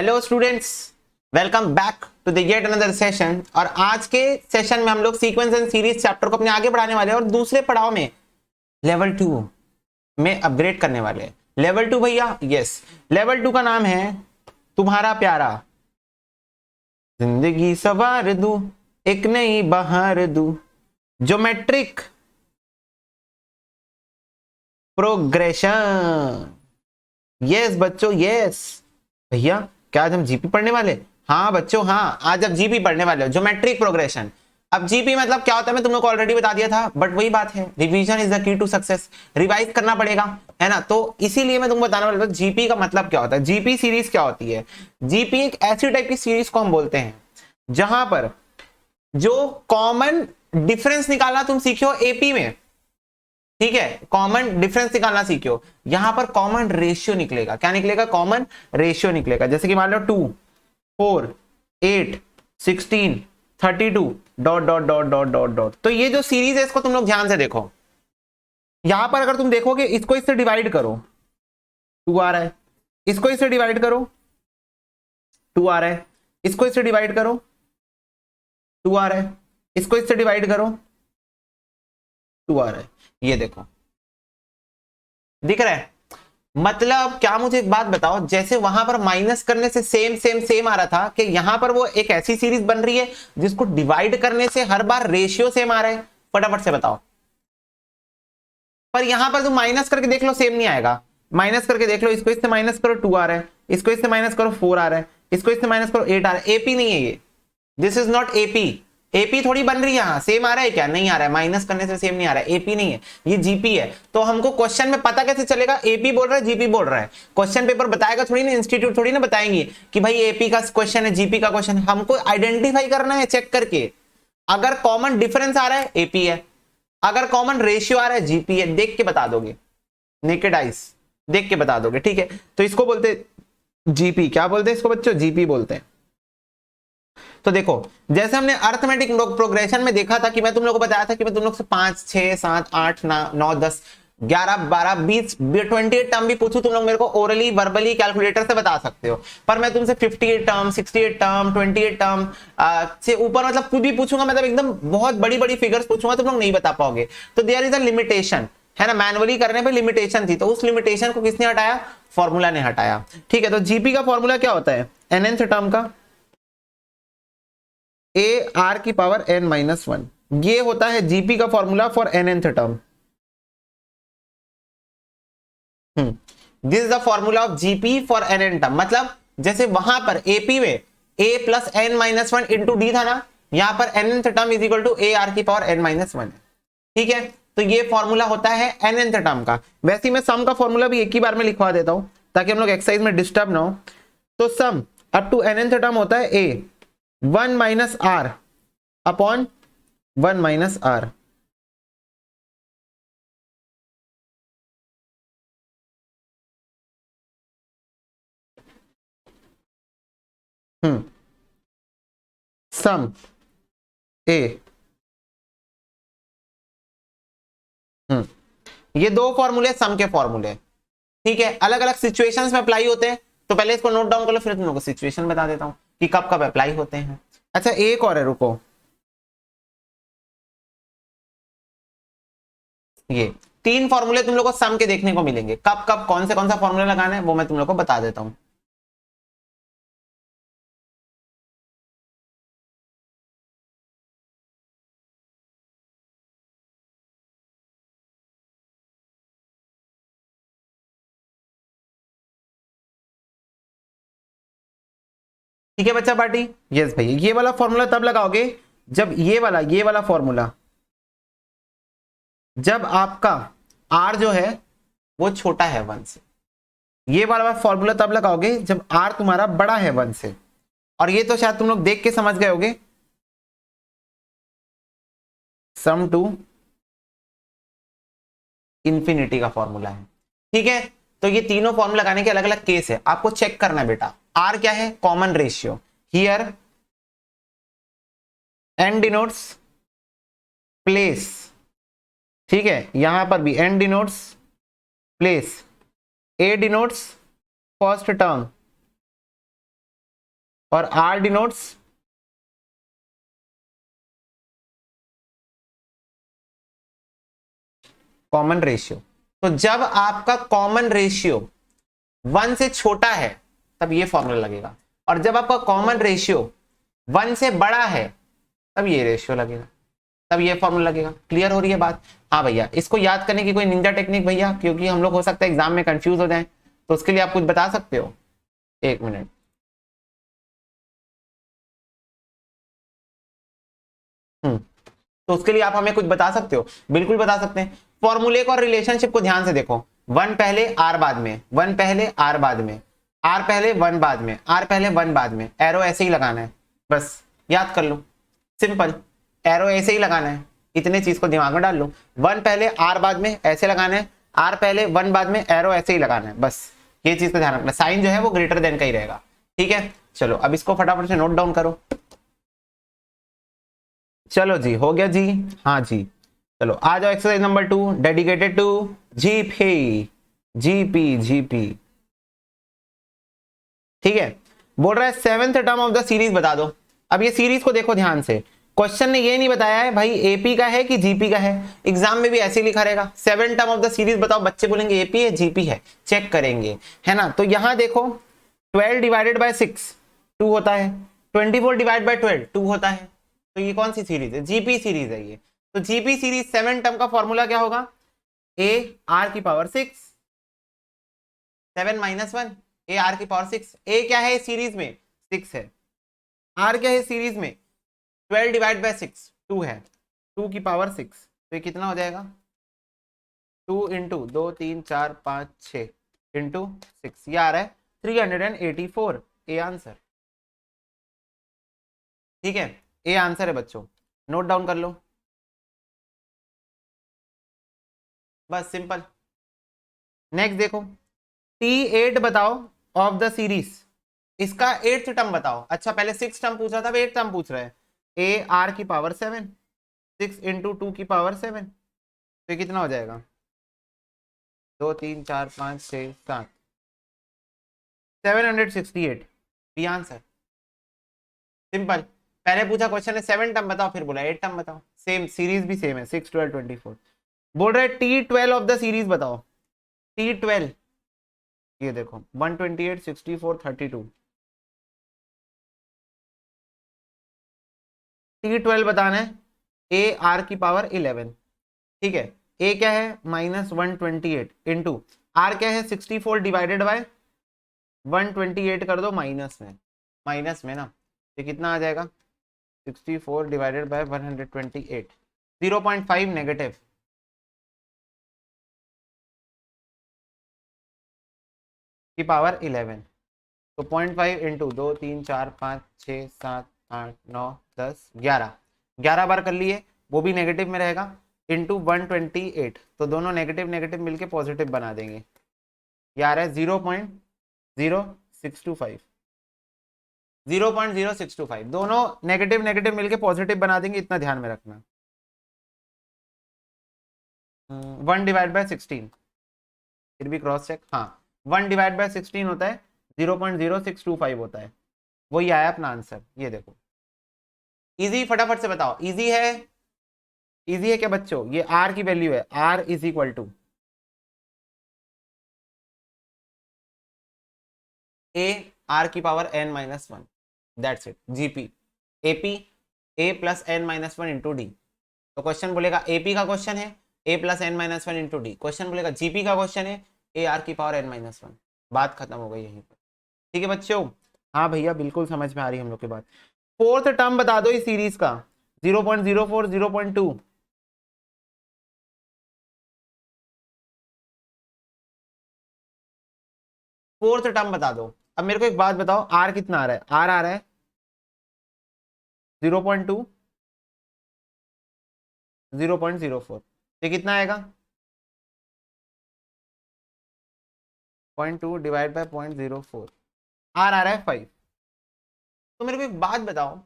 Hello students, welcome back to the yet another session. और आज के सेशन में हम लोग सीक्वेंस एंड सीरीज चैप्टर को अपने आगे बढ़ाने वाले हैं और दूसरे पड़ाव में लेवल 2 में अपग्रेड करने वाले हैं। लेवल 2 भैया, यस, लेवल 2 का नाम है तुम्हारा प्यारा। जिंदगी सवार दूं, एक नई बहार दूं, ज्योमेट्रिक प्रोग्रेशन। यस बच्चों, यस भैया, क्या आज हम जीपी पढ़ने वाले? हाँ बच्चों, हाँ आज अब जीपी पढ़ने वाले हो, ज्योमेट्रिक प्रोग्रेशन। अब जीपी मतलब क्या होता है मैं तुम लोग को ऑलरेडी बता दिया था, बट वही बात है, revision is the key to success. Revise करना पड़ेगा, है ना। तो इसीलिए मैं तुमको बताने वाला हूं जीपी का मतलब क्या होता है, जीपी सीरीज क्या होती है। जीपी एक ऐसी टाइप की सीरीज को हम बोलते हैं जहां पर जो कॉमन डिफरेंस निकालना तुम सीखो एपी में, ठीक है, कॉमन डिफरेंस निकालना सीखो। यहां पर कॉमन रेशियो निकलेगा। क्या निकलेगा? कॉमन रेशियो निकलेगा। जैसे कि मान लो 2, 4, 8, 16, 32 dot dot dot dot dot dot. तो ये जो सीरीज है इसको तुम लोग ध्यान से देखो। यहां पर अगर तुम देखोगे इसको इससे डिवाइड करो, 2 आ रहा है। इसको इससे डिवाइड करो, 2 आ रहा है। इसको इससे डिवाइड करो, 2 आ रहा है। इसको इससे डिवाइड करो, 2 आ रहा है। ये देखो, दिख रहा है? मतलब क्या, मुझे एक बात बताओ, जैसे वहां पर माइनस करने से सेम सेम सेम आ रहा था, कि यहां पर वो एक ऐसी सीरीज बन रही है जिसको डिवाइड करने से हर बार रेशियो सेम आ रहा है। फटाफट से बताओ। पर यहां पर तुम माइनस करके देख लो, सेम नहीं आएगा। माइनस करके देख लो, इसको इससे माइनस करो 2 आ रहा है, इसको इससे माइनस करो 4 आ रहा है, इसको इससे माइनस करो 8 आ रहा है। एपी नहीं है ये, this is not AP. AP थोड़ी बन रही है। यहां सेम आ रहा है क्या? नहीं आ रहा है। माइनस करने से सेम नहीं आ रहा है, एपी नहीं है, ये जीपी है। तो हमको क्वेश्चन में पता कैसे चलेगा एपी बोल रहा है जीपी बोल रहा है? क्वेश्चन पेपर बताएगा थोड़ी ना, इंस्टीट्यूट थोड़ी ना बताएंगे कि भाई एपी का क्वेश्चन है, जीपी का क्वेश्चन है। हमको आइडेंटिफाई करना है चेक करके। अगर कॉमन डिफरेंस आ रहा है एपी है, अगर कॉमन रेशियो आ रहा है जीपी है। देख के बता दोगे, नेकेड आइस देख के बता दोगे, ठीक है। तो इसको बोलते जीपी। क्या बोलते हैं इसको बच्चों? जीपी बोलते हैं। तो देखो, जैसे हमने अर्थमेटिक प्रोग्रेशन में देखा था कि मैं तुम लोगों को बताया था कि मैं तुम लोग से 5, 6, 7, 8, 9, 10, 11, 12, 20, 28 टर्म भी पूछूं, तुम लोग मेरे को ओरली वर्बली कैलकुलेटर से बता सकते हो। पर मैं तुमसे 58 टर्म, 68 टर्म, 28 टर्म से ऊपर मतलब कुछ भी पूछूंगा, मतलब एकदम बहुत बड़ी बड़ी फिगर्स पूछूंगा, तुम लोग नहीं बता पाओगे। तो देयर इज अ लिमिटेशन, है ना। मैनुअली करने पे लिमिटेशन थी, तो उस लिमिटेशन को किसने हटाया? फॉर्मूला ने हटाया, ठीक है। तो जीपी का फॉर्मूला क्या होता है? nth टर्म का ए आर की पावर n माइनस 1, ये होता है जीपी का formula for nth term. This is the formula of GP for nth term. मतलब जैसे वहां पर एपी में a plus n minus 1 into d था ना, यहां पर nth term is equal to A R की पावर n माइनस 1 है, ठीक है। तो ये फॉर्मूला होता है nth टर्म का। वैसे मैं सम का फॉर्मूला भी एक ही बार में लिखवा देता हूं ताकि हम लोग एक्सरसाइज में डिस्टर्ब ना हो। तो sum up to nth term होता है a 1 minus R upon 1 minus R. Sum A, ये दो फॉर्मूले सम के फॉर्मूले, ठीक है, अलग अलग सिचुएशंस में अप्लाई होते हैं। तो पहले इसको नोट डाउन कर लो, फिर तुम लोगों को सिचुएशन बता देता हूं कि कब कब अप्लाई होते हैं। अच्छा एक और है, रुको, ये 3 फॉर्मूले तुम लोग को सम के देखने को मिलेंगे। कब कब कौन सा फॉर्मूला लगाना है वो मैं तुम लोग को बता देता हूं। ठीक है बच्चा पार्टी, यस भैया। ये वाला फॉर्मूला तब लगाओगे जब ये वाला फॉर्मूला, जब आपका आर जो है वो छोटा है 1 से। ये वाला फॉर्मूला तब लगाओगे जब आर तुम्हारा बड़ा है 1 से। और ये तो शायद तुम लोग देख के समझ गए होगे, सम टू इंफिनिटी का फॉर्मूला है, ठीक है। तो ये तीनों फॉर्मूला लगाने के अलग अलग केस है, आपको चेक करना है बेटा। आर क्या है? Common ratio. Here n denotes place, ठीक है, यहां पर भी n denotes place, a denotes first term, और आर डिनोट्स कॉमन रेशियो। तो जब आपका कॉमन रेशियो 1 से छोटा है तब ये फॉर्मूला लगेगा, और जब आपका कॉमन रेशियो 1 से बड़ा है तब ये रेशियो लगेगा, तब ये फॉर्मूला लगेगा। क्लियर हो रही है बात? हाँ भैया, इसको याद करने की कोई निंजा टेक्निक भैया, क्योंकि हम लोग हो सकता है एग्जाम में कंफ्यूज हो जाए, तो उसके लिए आप कुछ बता सकते हो? एक मिनट। तो उसके लिए आप हमें कुछ बता सकते हो? बिल्कुल बता सकते हैं। फॉर्मूले को और रिलेशनशिप को ध्यान से देखो। 1 पहले आर बाद में, 1 पहले आर बाद में, आर पहले 1 बाद में, आर पहले 1 बाद में, एरो ऐसे ही लगाना है, बस याद कर लो, सिंपल। एरो ऐसे ही लगाना है, इतने चीज को दिमाग में डाल लो। 1 पहले आर बाद में ऐसे लगाना है, आर पहले 1 बाद में, एरो ऐसे ही लगाना है, बस ये चीज का ध्यान रखना। साइन जो है वो ग्रेटर देन का ही रहेगा, ठीक है। चलो अब इसको फटाफट से नोट डाउन करो। चलो जी, हो गया जी, हाँ जी। चलो आ जाओ exercise number 2, dedicated to GP, GP GP. ठीक है, बोल रहा है 7th term of the series बता दो। अब ये सीरीज को देखो ध्यान से, क्वेश्चन ने ये नहीं बताया है भाई एपी का है कि जीपी का है। एग्जाम में भी ऐसे लिखा रहेगा 7 टर्म ऑफ द सीरीज बताओ, बच्चे बोलेंगे एपी है जीपी है, चेक करेंगे, है ना। तो यहां देखो 12 डिवाइडेड बाय 6 2 होता है, 24 डिवाइड बाय 12 2 होता है। तो ये कौन सी सीरीज है? जीपी सीरीज है ये। तो जीपी सीरीज 7 टर्म का फॉर्मूला क्या होगा? ए आर की पावर 6, 7 माइनस 1, ए आर की पावर 6। ए क्या है सीरीज में? 6 है। आर क्या है सीरीज में? 12 डिवाइड बाय 6 2 है, 2 की पावर 6। तो ये कितना हो जाएगा? 2 इंटू 2 3 4 5 6 इंटू 6, ये आ रहा है 384। ए आंसर, ठीक है, ए आंसर है बच्चों, नोट डाउन कर लो, बस सिंपल। नेक्स्ट देखो, T8 बताओ ऑफ द सीरीज, इसका 8th टर्म बताओ। अच्छा पहले 6 टर्म पूछ रहा था, अब 8th टर्म पूछ रहा है। ए आर की पावर 7, 6 इंटू 2 की पावर 7, तो ये कितना हो जाएगा? 2 3 4 5 6 7, 768, बी आंसर, सिंपल। पहले पूछा क्वेश्चन ने 7 टर्म बताओ, फिर बोला 8 टर्म बताओ, सेम सीरीज भी सेम है, 6 12 24। बोल रहे T12 ऑफ द सीरीज बताओ। T12 ये देखो 128 64 32, T12 बताना है, ए आर की पावर 11, ठीक है। ए क्या है? -128 इंटू आर क्या है? 64 डिवाइडेड बाय 128 कर दो माइनस में, माइनस में ना, ये कितना आ जाएगा? 64 डिवाइडेड बाय 128, 0.5 नेगेटिव की पावर 11। तो 0.5 इंटू 2 3 4 5 6 7 8 9 10 11, 11 बार कर लिए, वो भी नेगेटिव में रहेगा, इंटू 128, तो दोनों नेगेटिव नेगेटिव मिलके पॉजिटिव बना देंगे। ये आ रहा है 0.0625, 0.0625, दोनों नेगेटिव नेगेटिव मिलके पॉजिटिव बना देंगे, इतना ध्यान में रखना। 1 डिवाइड बाय 16, फिर भी क्रॉस चेक, हाँ 1 डिवाइड बाय 16 होता है 0.0625 होता है, वही आया अपना आंसर। ये देखो इजी, फटाफट से बताओ, इजी है? इजी है क्या बच्चों? ये आर की वैल्यू है, R is equal to A R की power n minus 1, that's it. GP AP A plus N minus 1 into D. तो क्वेश्चन बोलेगा एपी का क्वेश्चन है A plus N minus 1 into D, question बोलेगा GP का question है A are की power n minus 1। बात खत्म हो गई यहीं पर, ठीक है बच्चों? हाँ भैया बिल्कुल समझ में आ रही है हम लोग की बात। 4th टर्म बता दो इस सीरीज का, 0.04 0.2, 4th टर्म बता दो। अब मेरे को एक बात बताओ, आर कितना आ रहा है? आर आ रहा है 0.2 0.04, ये कितना आएगा? 0.2 डिवाइड बाय 0.04, आर आ रहा है 5। तो मेरे को एक बात बताओ,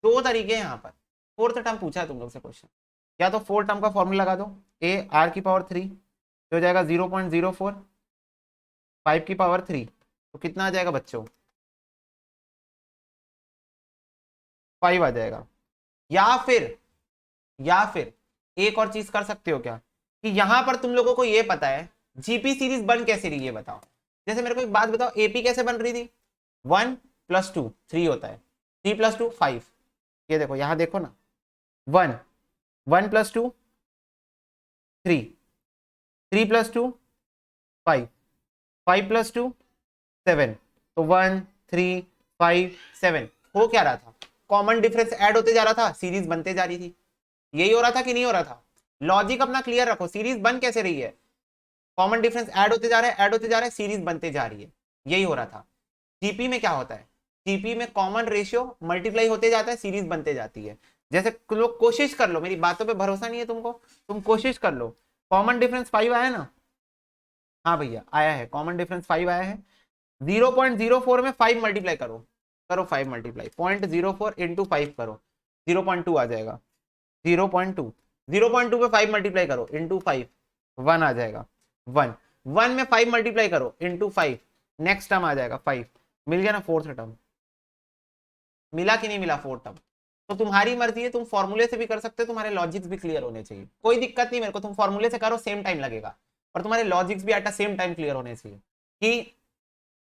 दो तरीके हैं यहाँ पर, 4th टर्म पूछा है तुम लोग से क्वेश्चन, या तो 4 टर्म का फॉर्मूला लगा दो, ए आर की पावर 3 हो जाएगा 0.04, 5 की पावर 3, तो कितना आ जाएगा बच्चों? 5 आ जाएगा। या फिर एक और चीज कर सकते हो क्या, कि यहां पर तुम लोगों को ये पता है जीपी सीरीज बन कैसे रही है बताओ। जैसे मेरे को एक बात बताओ, एपी कैसे बन रही थी, 1 + 2 3 होता है, 3 + 2 5। ये देखो यहां देखो ना, 1 1 + 2 3, 3 + 2 5, 5 + 2 7। तो 1 3 5 7 हो क्या रहा था, कॉमन डिफरेंस ऐड होते जा रहा था, सीरीज बनते जा रही थी। यही हो रहा था कि नहीं हो रहा था? लॉजिक अपना क्लियर रखो, सीरीज बन कैसे रही है, कॉमन डिफरेंस ऐड होते जा रहा है, ऐड होते जा रहा है, सीरीज बनते जा रही है, यही हो रहा था। जीपी में क्या होता है, जीपी में कॉमन रेशियो मल्टीप्लाई होते जाता है, सीरीज बनते जाती है। जैसे लोग कोशिश कर लो, मेरी बातों पे भरोसा नहीं है तुमको, तुम कोशिश कर लो, कॉमन डिफरेंस 5 आया ना, हाँ भैया आया है, कॉमन डिफरेंस 5 आया है। 0.04 में 5 मल्टीप्लाई करो, करो 5 मल्टीप्लाई, 0.04 इंटू 5 करो, 0.2 आ जाएगा, 0.2, 0.2 पे 5 मल्टीप्लाई करो इंटू 5, 1 आ जाएगा, 1, 1 में 5 मल्टीप्लाई करो इंटू 5, नेक्स्ट टर्म आ जाएगा 5, मिल गया ना फोर्थ टर्म, मिला कि नहीं मिला फोर्थ टर्म। तो तुम्हारी मर्जी है, तुम फॉर्मूले से भी कर सकते हो, तुम्हारे लॉजिक्स भी क्लियर होने चाहिए, कोई दिक्कत नहीं मेरे को, तुम फॉर्मूले से करो सेम टाइम लगेगा, और तुम्हारे लॉजिक्स भी at the same time clear होने चाहिए कि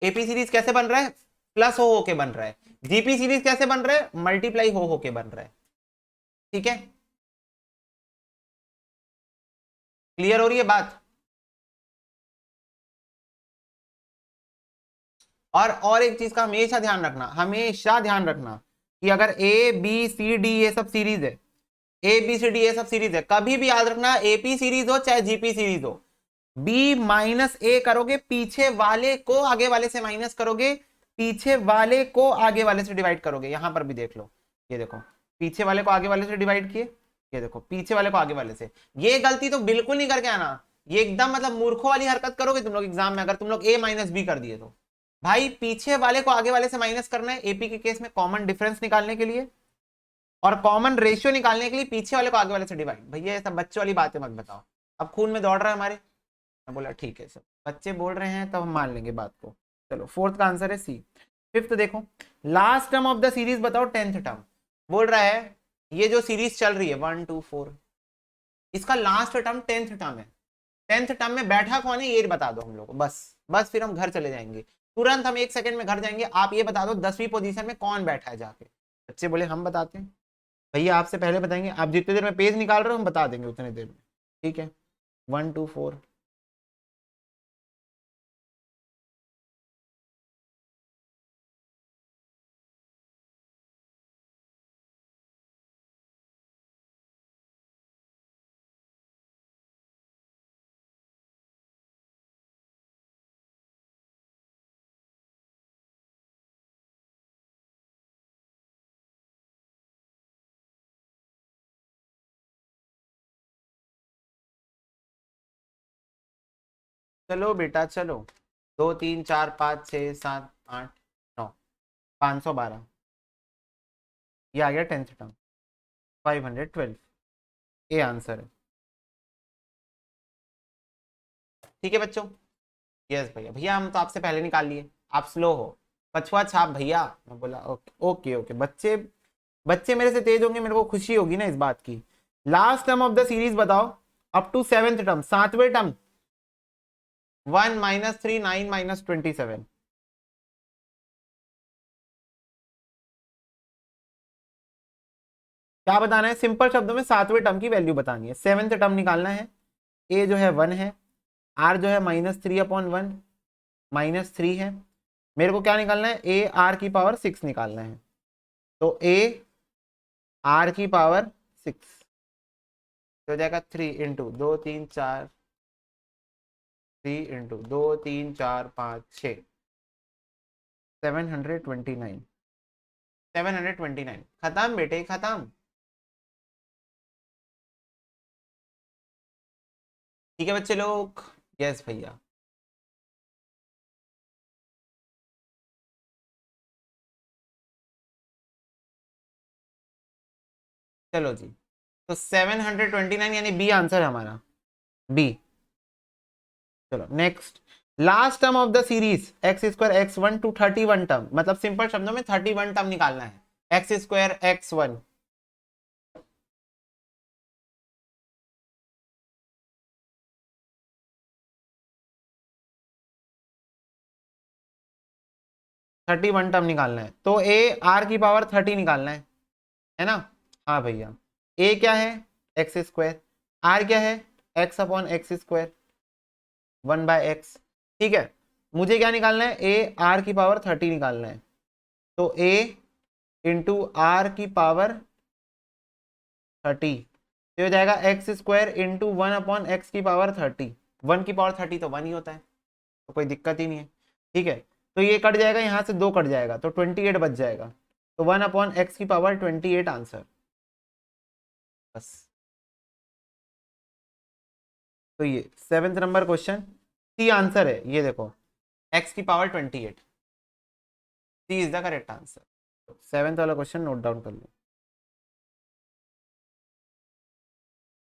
एपी सीरीज कैसे बन रहा है, प्लस हो के बन रहा है, जीपी सीरीज कैसे बन रहा है, मल्टीप्लाई हो के बन रहा है। ठीक है, क्लियर हो रही है बात। और एक चीज का हमेशा ध्यान रखना, हमेशा ध्यान रखना कि अगर ए बी सी डी ये सब सीरीज है, ए बी सी डी ये सब सीरीज है, कभी भी याद रखना एपी सीरीज हो चाहे जीपी सीरीज हो, बी माइनस ए करोगे, पीछे वाले को आगे वाले से माइनस करोगे, पीछे वाले को आगे वाले से डिवाइड करोगे। यहां पर भी देख लो, ये देखो पीछे वाले को आगे वाले से डिवाइड किए, ये देखो पीछे वाले को आगे वाले से। ये गलती तो बिल्कुल नहीं करके आना, ये एकदम मतलब मूर्खों वाली हरकत करोगे तुम लोग एग्जाम में, अगर तुम लोग ए माइनस बी कर दिए तो। भाई पीछे वाले को आगे वाले से माइनस करना है एपी के केस में कॉमन डिफरेंस निकालने के लिए, और कॉमन रेशियो निकालने के लिए पीछे वाले को आगे वाले से डिवाइड। भैया ये सब बच्चों वाली बातें मत बताओ, अब खून में दौड़ रहा है हमारे। मैं बोला ठीक है सब बच्चे बोल रहे हैं तब हम मान लेंगे बात को। चलो फोर्थ का आंसर है सी। फिफ्थ देखो, last term of the series बताओ, 10th टर्म। बोल रहा है ये जो सीरीज चल रही है 1 2 4, इसका लास्ट टर्म 10th टर्म है, 10th टर्म में बैठा कौन है ये बता दो हम लोग को, बस बस फिर हम घर चले जाएंगे, तुरंत हम 1 सेकंड में घर जाएंगे। आप ये बता दो 10वीं पोजीशन में कौन बैठा है जाके। बच्चे बोले हम बताते हैं। भैया आपसे पहले बताएंगे, आप जितनी देर में पेज निकाल रहे हो हम बता देंगे उतनी देर में। ठीक है, 1 2 4। चलो बेटा चलो, 2 3 4 5 6 7 8 9, 512, ये आ गया 10th टर्म, 512, ये आंसर है। ठीक है बच्चों, यस भैया, भैया हम तो आपसे पहले निकाल लिए, आप स्लो हो, कछुआ छाप भैया। मैं बोला ओके ओके ओके, बच्चे बच्चे मेरे से तेज होंगे, मेरे को खुशी होगी ना इस बात की। Last term of the series बताओ, अप टू 7th टर्म, 7वें टर्म, 1 - 3 9 - 27। क्या बताना है, सिंपल शब्दों में 7वें टर्म की वैल्यू बतानी है, 7th टर्म निकालना है। ए जो है 1 है, आर जो है -3/1 -3 है, मेरे को क्या निकालना है, ए आर की पावर 6 निकालना है। तो ए आर की पावर 6 हो जाएगा 3 इंटू 2 3 4, 3 इंटू 2 3 4 5 6, 729, 729 खत्म बेटे खत्म। ठीक है बच्चे लोग, यस भैया। चलो जी, तो 729 यानी बी आंसर है हमारा, बी। चलो next, last term of the series x² x1 to 31 term, मतलब सिंपल शब्दों में 31 टर्म निकालना है। X square x1, thirty one term निकालना है तो ए आर की पावर 30 निकालना है ना। हाँ भैया, ए क्या है एक्स स्क्वायर, आर क्या है x upon x square 1/x। ठीक है, मुझे क्या निकालना है, ए आर की पावर 30 निकालना है तो ए इंटू आर की पावर 30 तो हो जाएगा एक्स स्क्वायर इंटू 1/x की पावर 30। 1 की पावर 30 तो 1 ही होता है, तो कोई दिक्कत ही नहीं है। ठीक है, तो ये कट जाएगा, यहाँ से 2 कट जाएगा तो 28 बच जाएगा, तो 1/x की पावर 28 आंसर। बस, तो ये 7th number question C answer है, ये देखो x की power 28, C is the correct answer. 7th वाला क्वेश्चन नोट डाउन कर लो।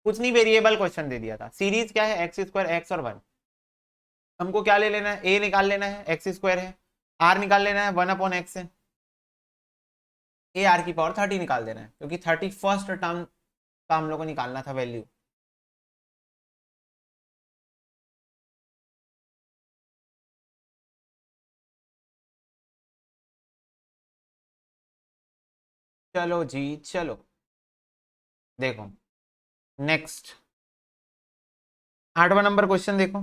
कुछ नहीं, वेरिएबल क्वेश्चन दे दिया था, सीरीज क्या है एक्स स्क्वायर एक्स और 1। हमको क्या ले लेना है, ए निकाल लेना है, एक्स स्क्वायर है, आर निकाल लेना है 1/x है, ए आर की पावर 30 निकाल देना है, क्योंकि 31st टर्म का हम लोग को निकालना था वैल्यू। चलो जी चलो, देखो नेक्स्ट 8वां नंबर क्वेश्चन देखो,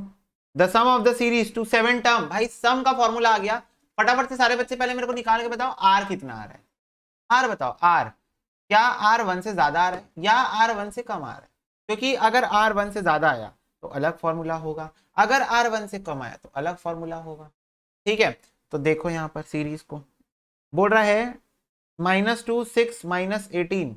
the sum of the series to 7 term. भाई सम का फॉर्मूला आ गया, फटाफट से सारे बच्चे पहले मेरे को निकाल के बताओ आर कितना आ रहा है। आर बताओ, आर क्या आर 1 से ज्यादा आ रहा है या आर 1 से कम आ रहा है, क्योंकि अगर आर 1 से ज्यादा आया तो अलग फॉर्मूला होगा, अगर आर 1 से कम आया तो अलग फॉर्मूला होगा। ठीक है, तो देखो यहाँ पर सीरीज को बोल रहा है -2 6 -18।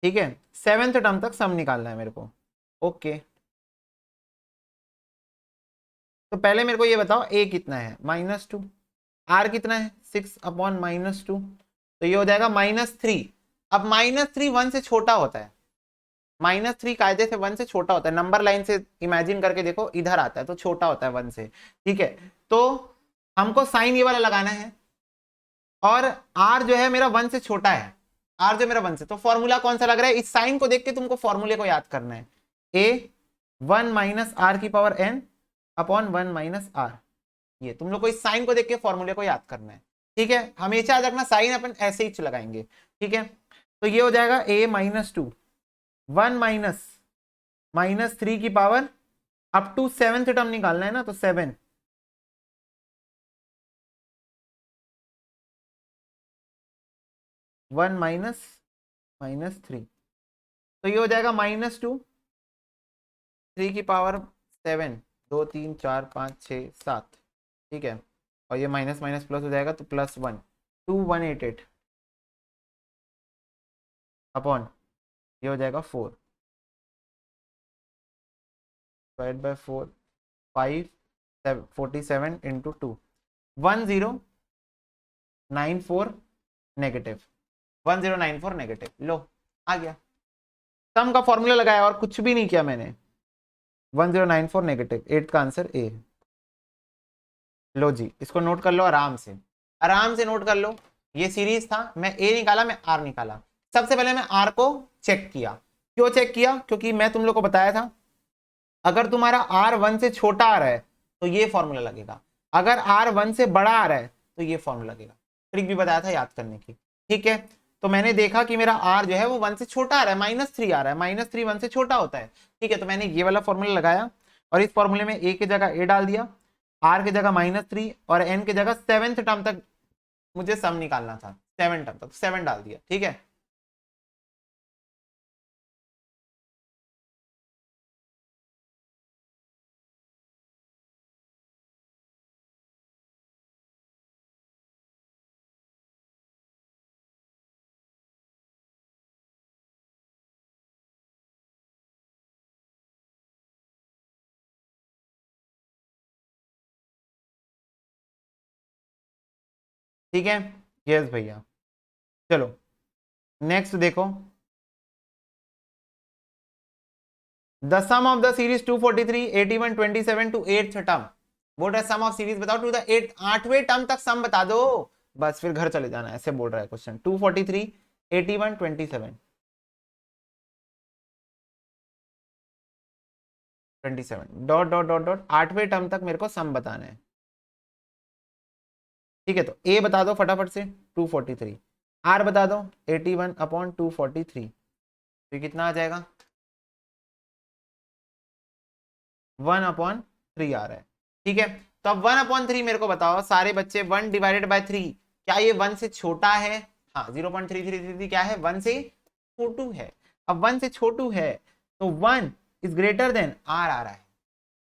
ठीक है, 7th टर्म तक सम निकालना है मेरे को। ओके, तो पहले मेरे को ये बताओ ए कितना है -2, आर कितना है 6/-2, तो ये हो जाएगा -3। अब -3 1 से छोटा होता है, -3 कायदे से 1 से छोटा होता है, नंबर लाइन से इमेजिन करके देखो, इधर आता है तो छोटा होता है 1 से। ठीक है, तो हमको साइन ये वाला लगाना है, और आर जो है मेरा 1 से छोटा है, आर जो मेरा 1 से, तो फॉर्मूला कौन सा लग रहा है, इस साइन को देख के तुमको फॉर्मूले को याद करना है, ए 1-r⁻⁴ ये तुम लोग को इस साइन को देख के फॉर्मूले को याद करना है। ठीक है, हमेशा याद रखना साइन अपन ऐसे ही लगाएंगे। ठीक है, तो ये हो जाएगा a-2 1 - -3 की power up to 7th term निकालना है ना, तो 7 1 -3, तो ये हो जाएगा -2 3 की पावर 7 2 3 4 5 6 7। ठीक है, और ये माइनस माइनस प्लस हो जाएगा तो +1 2188 अपॉन ये हो जाएगा 4 divide by 4 5 47 into 2 1094 negative 1094 negative. लो आ गया, सम का फॉर्मूला लगाया और कुछ भी नहीं किया मैंने, 1094 नेगेटिव, 8 का आंसर ए। लो जी, इसको नोट कर लो आराम से, आराम से नोट कर लो। ये सीरीज था, मैं ए निकाला, मैं आर निकाला। सबसे पहले मैं आर को चेक किया, क्यों चेक किया, क्योंकि मैं तुम लोग को बताया था अगर तुम्हारा आर 1 से छोटा आ रहा है तो ये फॉर्मूला लगेगा, अगर आर 1 से बड़ा आ रहा है तो ये फॉर्मूला लगेगा। ट्रिक भी बताया था याद करने की। ठीक है, तो मैंने देखा कि मेरा आर जो है वो 1 से छोटा आ रहा है, -3 आ रहा है, -3 1 से छोटा होता है। ठीक है, तो मैंने ये वाला फॉर्मूला लगाया, और इस फॉर्मूले में ए की जगह ए डाल दिया, आर की जगह -3 और एन की जगह 7th टर्म तक मुझे सम निकालना था, 7 टर्म तक 7 डाल दिया। ठीक है, ठीक है, यस भैया। चलो नेक्स्ट देखो, the sum of the series 243, 81, 27 to 8th term. बोल रहा है सम ऑफ सीरीज बताओ टू द 8वें टर्म तक सम बता दो, बस फिर घर चले जाना, ऐसे बोल रहा है question. 243, 81, 27, 27 dot dot dot dot 8वें टर्म तक मेरे को सम बताना है। ठीक है, तो ए बता दो फटाफट से 243, आर बता दो 81 अपॉन 243, तो ये कितना आ जाएगा 1/3 आ रहा है। ठीक है, तो अब 1/3 मेरे को बताओ सारे बच्चे, 1 डिवाइडेड बाय 3, क्या ये 1 से छोटा है? हाँ, 0.3333 क्या है, 1 से छोटू है। अब 1 से छोटू है तो 1 इज ग्रेटर देन आर आ रहा है,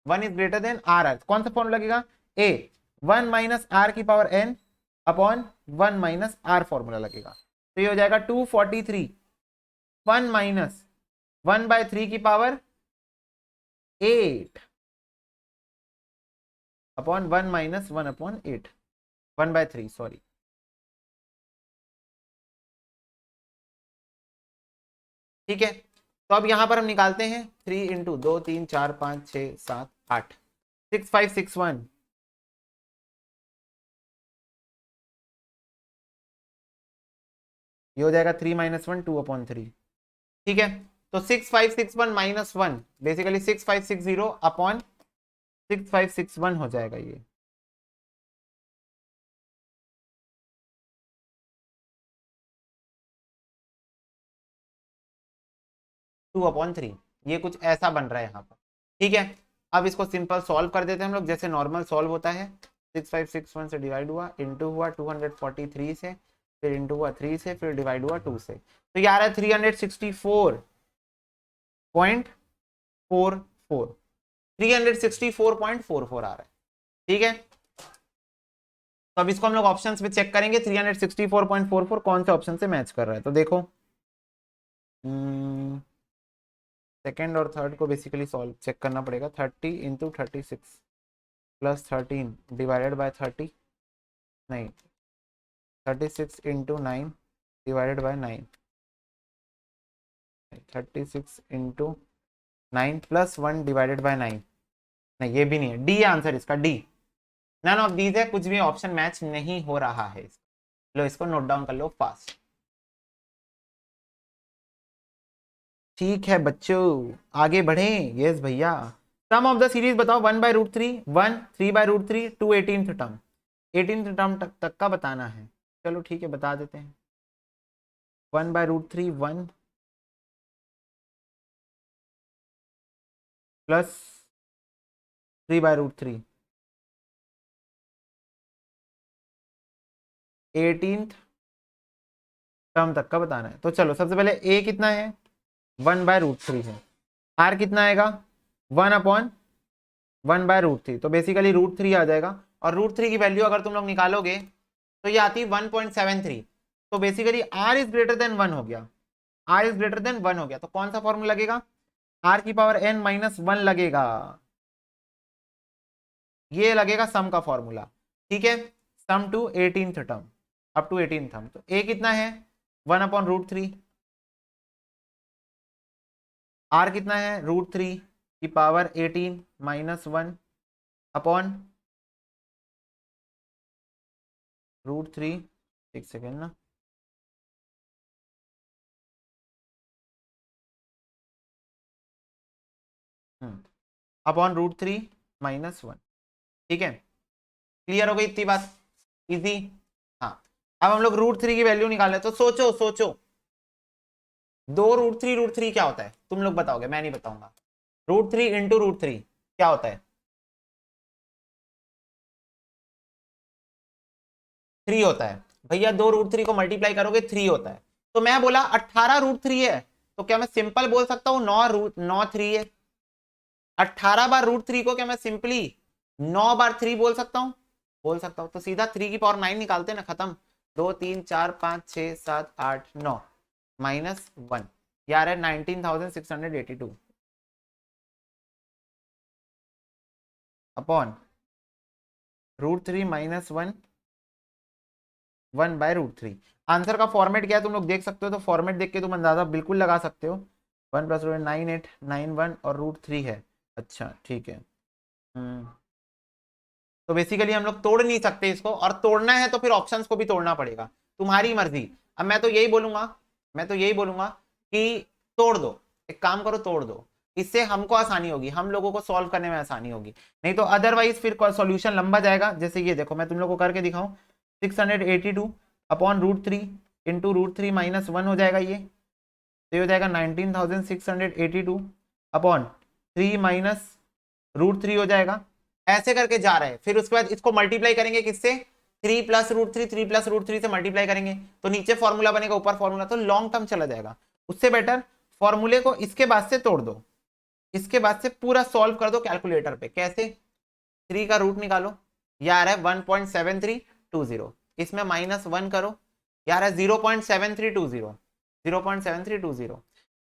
1 इज ग्रेटर देन आर। कौन सा फॉर्मूला लगेगा? ए 1 माइनस आर की power n upon 1 minus r formula लगेगा। तो ये हो जाएगा 243 1 माइनस 1/3 की पावर 8 अपॉन 1 माइनस 1/8, 1/3 सॉरी। ठीक है, तो अब यहां पर हम निकालते हैं 3 इंटू 2 3 4 5 6 7 8, 6561, ये हो जाएगा 3 माइनस 1 2/3। ठीक है, तो 6561 माइनस 1 बेसिकली 6560 अपॉन 6561 हो जाएगा ये। 2/3, ये कुछ ऐसा बन रहा है यहाँ पर। ठीक है, अब इसको सिंपल सॉल्व कर देते हैं हम लोग, जैसे नॉर्मल सॉल्व होता है। 6561 से डिवाइड हुआ, इंटू हुआ 243 से, फिर इंटू हुआ 3 से, फिर डिवाइड हुआ 2 से, तो ये आ रहा है 364.44, 364.44 आ रहा है। ठीक है, तो अब इसको हम लोग ऑप्शंस में चेक करेंगे 364.44 कौन से ऑप्शन से मैच कर रहा है। तो देखो सेकेंड और थर्ड को बेसिकली सॉल्व चेक करना पड़ेगा। 30 इंटू 36 प्लस 13 डिवाइडेड बाय 30, नहीं 36 into 9 divided by 9, 36 into 9 plus 1 divided by 9, नहीं ये भी नहीं है, डी है आंसर इसका, डी। नन ऑफ दीज है, कुछ भी ऑप्शन मैच नहीं हो रहा है। लो इसको नोट डाउन कर लो फास्ट। ठीक है बच्चों, आगे बढ़े। यस भैया, सम ऑफ द सीरीज बताओ 1/√3, 1 3/√3 to 18th term, 18th term तक का बताना है। चलो ठीक है, बता देते हैं। 1/√3 1 प्लस 3/√3 18th टर्म तक का बताना है। तो चलो सबसे पहले ए कितना है, 1/√3 है। आर कितना आएगा, 1/1/√3, तो बेसिकली √3 आ जाएगा। और √3 की वैल्यू अगर तुम लोग निकालोगे तो ये आती है 1.73, तो basically r is greater than 1 हो गया, आर इज ग्रेटर देन 1 हो गया। तो कौन सा फॉर्मूला लगेगा, आर की पावर n माइनस 1 लगेगा, ये लगेगा सम का फॉर्मूला। ठीक है, sum to 18th term, up to 18th term. तो ए कितना है 1/√3, आर कितना है √3 की पावर 18 माइनस 1 अपॉन √3, एक सेकेंड ना, अपॉन √3 माइनस 1। ठीक है, क्लियर हो गई इतनी बात, इजी। हाँ, अब हम लोग √3 की वैल्यू निकाल रहे हैं, तो सोचो सोचो, 2 √3 क्या होता है, तुम लोग बताओगे, मैं नहीं बताऊंगा। √3 इंटू √3 क्या होता है, 3 होता है भैया। 2 √3 को मल्टीप्लाई करोगे 3 होता है। तो मैं बोला 18 √3 है, तो क्या मैं सिंपल बोल सकता हूँ 9 3 है? 18 बार √3 को क्या मैं सिंपली 9 बार 3 बोल सकता हूँ? बोल सकता हूँ। तो सीधा 3 की पावर 9 निकालते ना, खत्म। 2 3 4 5 6 7 8 9 माइनस 1, यार है 19,682 अपॉन √3 माइनस 1, 1/√3। आंसर का फॉर्मेट क्या है तुम लोग देख सकते हो, तो फॉर्मेट देख के तुम अंदाजा बिल्कुल लगा सकते हो। 1 प्लस रूट 9891 और √3 है। अच्छा ठीक है। तो बेसिकली हम लोग तोड़ नहीं सकते इसको, और तोड़ना है तो फिर ऑप्शंस को भी तोड़ना पड़ेगा, तुम्हारी मर्जी। अब मैं तो यही बोलूंगा कि तोड़ दो, एक काम करो तोड़ दो, इससे हमको आसानी होगी, हम लोगों को सॉल्व करने में आसानी होगी। नहीं तो अदरवाइज फिर सॉल्यूशन लंबा जाएगा। जैसे ये देखो, मैं तुम लोग को करके दिखाऊं, 682 अपॉन √3 इंटू √3 माइनस 1 हो जाएगा ये, तो ये हो जाएगा 19,682 अपॉन 3 माइनस √3 हो जाएगा। ऐसे करके जा रहे हैं, फिर उसके बाद इसको मल्टीप्लाई करेंगे किससे, 3 प्लस √3, 3 प्लस √3 से मल्टीप्लाई करेंगे तो नीचे फॉर्मूला बनेगा, ऊपर फॉर्मूला, तो लॉन्ग टर्म चला जाएगा। उससे बेटर फॉर्मूले को इसके बाद से तोड़ दो, इसके बाद से पूरा सॉल्व कर दो कैलकुलेटर पे। कैसे, 3 का रूट निकालो, यार है 1.7320, इसमें -1 करो, यार है 0.7320, 0.7320।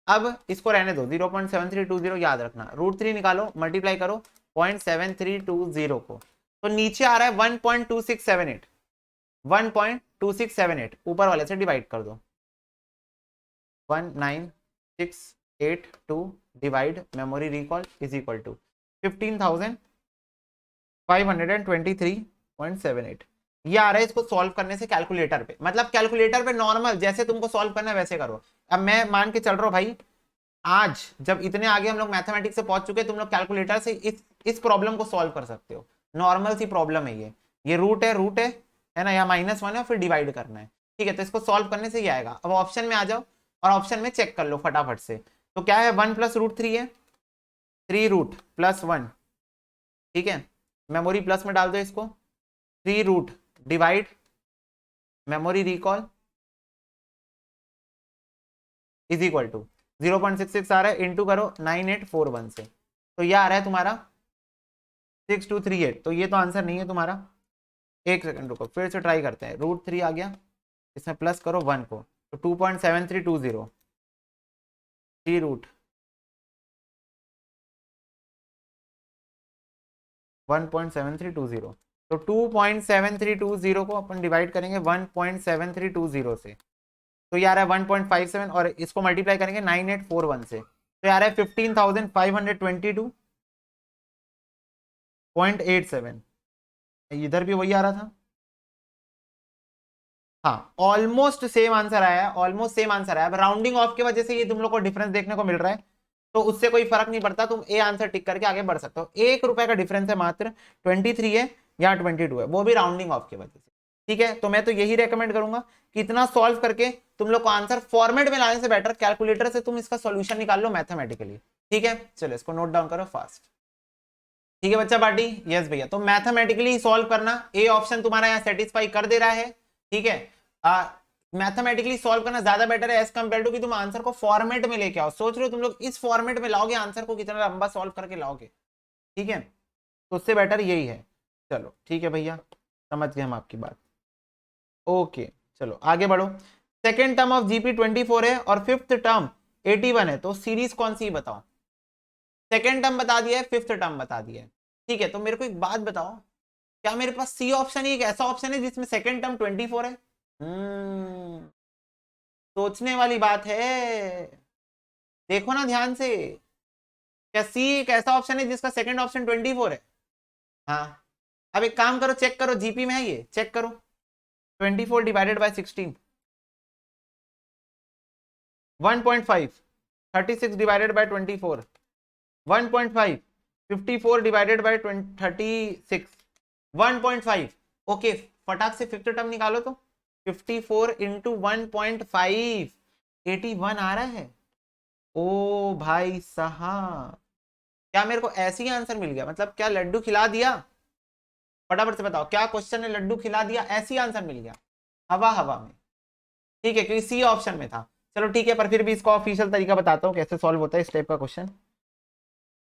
अब इसको रहने दो 0.7320, याद रखना √3 निकालो, मल्टीप्लाई करो 0.7320 को, तो नीचे आ रहा है 1.2678, 1.2678 ऊपर वाले से डिवाइड कर दो, 19682 divide memory recall is equal to 15,523.78। ये आ रहा है इसको सॉल्व करने से कैलकुलेटर पे, मतलब कैलकुलेटर पे नॉर्मल जैसे तुमको सॉल्व करना है वैसे करो। अब मैं मान के चल रहा हूँ भाई, आज जब इतने आगे हम लोग मैथमेटिक्स से पहुंच चुके, तुम लोग कैलकुलेटर से इस प्रॉब्लम को सॉल्व कर सकते हो। नॉर्मल सी प्रॉब्लम है ये रूट है ना, या -1 है, फिर डिवाइड करना है। ठीक है, तो इसको सॉल्व करने से ही आएगा। अब ऑप्शन में आ जाओ और ऑप्शन में चेक कर लो फटाफट से। तो क्या है, 1 प्लस √3 है, 3 रूट प्लस 1, ठीक है, मेमोरी प्लस में डाल दो इसको, 3 root divide memory recall is equal to 0.66 आ रहा है, इंटू करो 9841 से, तो ये आ रहा है तुम्हारा 6238। तो ये तो आंसर नहीं है तुम्हारा। एक सेकंड रुको, फिर से ट्राई करते हैं। √3 आ गया, इसमें प्लस करो 1 को, तो 2.7320, 3 रूट 1.7320, तो 2.7320 को अपन डिवाइड करेंगे 1.7320 से, तो यार है 1.57, और इसको मल्टीप्लाई करेंगे 9841 से, तो यार है 15,522.87। इधर भी वही आ रहा था। हाँ, ऑलमोस्ट सेम आंसर आया है, ऑलमोस्ट सेम आंसर आया। राउंडिंग ऑफ की वजह से ये तुम लोग को डिफरेंस देखने को मिल रहा है, तो उससे कोई फर्क नहीं पड़ता, तुम ए आंसर टिक करके आगे बढ़ सकते हो। ₹1 का डिफरेंस है मात्र, 23 है या 22 है, वो भी राउंडिंग ऑफ की वजह से। ठीक है, तो मैं तो यही रेकमेंड करूंगा कि इतना सॉल्व करके तुम लोग को आंसर फॉर्मेट में लाने से बेटर कैलकुलेटर से तुम इसका सोल्यूशन निकाल लो मैथमेटिकली। ठीक है, चलो इसको नोट डाउन करो फास्ट। ठीक है बच्चा पार्टी, यस भैया, तो मैथमेटिकली सॉल्व करना, ए ऑप्शन तुम्हारा यहाँ सेटिस्फाई कर दे रहा है। ठीक है, मैथमेटिकली सॉल्व करना ज्यादा बेटर है एज कंपेयर टू कि तुम आंसर को फॉर्मेट में लेके आओ। सोच रहे हो तुम लोग इस फॉर्मेट में लाओगे आंसर को, कितना लंबा सॉल्व करके लाओगे। ठीक है, तो उससे बेटर यही है। चलो ठीक है भैया, समझ गए हम आपकी बात। ओके, चलो आगे बढ़ो। सेकेंड टर्म ऑफ जीपी 24 है और फिफ्थ टर्म 81 है, तो सीरीज कौन सी बताओ। सेकेंड टर्म बता दिया है, फिफ्थ टर्म बता दिया है। ठीक है, तो मेरे को एक बात बताओ, क्या मेरे पास सी ऑप्शन ही एक ऐसा ऑप्शन है जिसमें सेकेंड टर्म 24 है। सोचने वाली बात है, देखो ना ध्यान से, क्या सी एक ऐसा ऑप्शन है जिसका सेकंड ऑप्शन 24 है। हाँ, अब एक काम करो, चेक करो जीपी में है ये, चेक करो 24 divided by 16, 1.5, 36 divided by 24, 1.5, 54 divided by 36, 1.5। Okay, फटाक से फिफ्थ टर्म निकालो तो 54 इंटू 1.5, 81 आ रहा है। ओ भाई साहब, क्या मेरे को ऐसे ही आंसर मिल गया, मतलब क्या लड्डू खिला दिया। फटाफट से बताओ, क्या क्वेश्चन ने लड्डू खिला दिया, ऐसी आंसर मिल गया हवा हवा में। ठीक है, क्योंकि सी ऑप्शन में था। चलो ठीक है, पर फिर भी इसका ऑफिशियल तरीका बताता हूँ कैसे सॉल्व होता है इस टाइप का क्वेश्चन।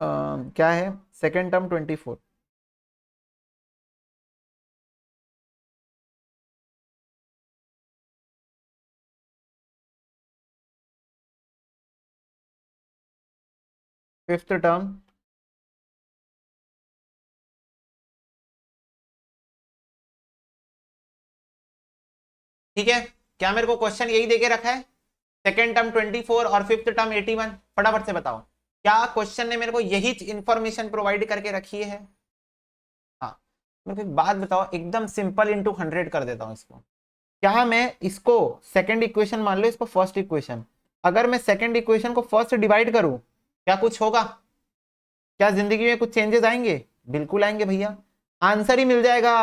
क्या है, सेकेंड टर्म 24, फिफ्थ टर्म ठीक है, क्या मेरे को क्वेश्चन यही देके रखा है, सेकेंड टर्म 24 और फिफ्थ टर्म 81। फटाफट से बताओ, क्या क्वेश्चन ने मेरे को यही इंफॉर्मेशन प्रोवाइड करके रखी है? हाँ, मेरे को एक बात बताओ, एकदम सिंपल इंटू 100 कर देता हूँ इसको। क्या मैं इसको सेकंड इक्वेशन मान लो, इसको फर्स्ट इक्वेशन, अगर मैं सेकंड इक्वेशन को फर्स्ट डिवाइड करूं, क्या कुछ होगा? क्या जिंदगी में कुछ चेंजेस आएंगे? बिल्कुल आएंगे भैया, आंसर ही मिल जाएगा।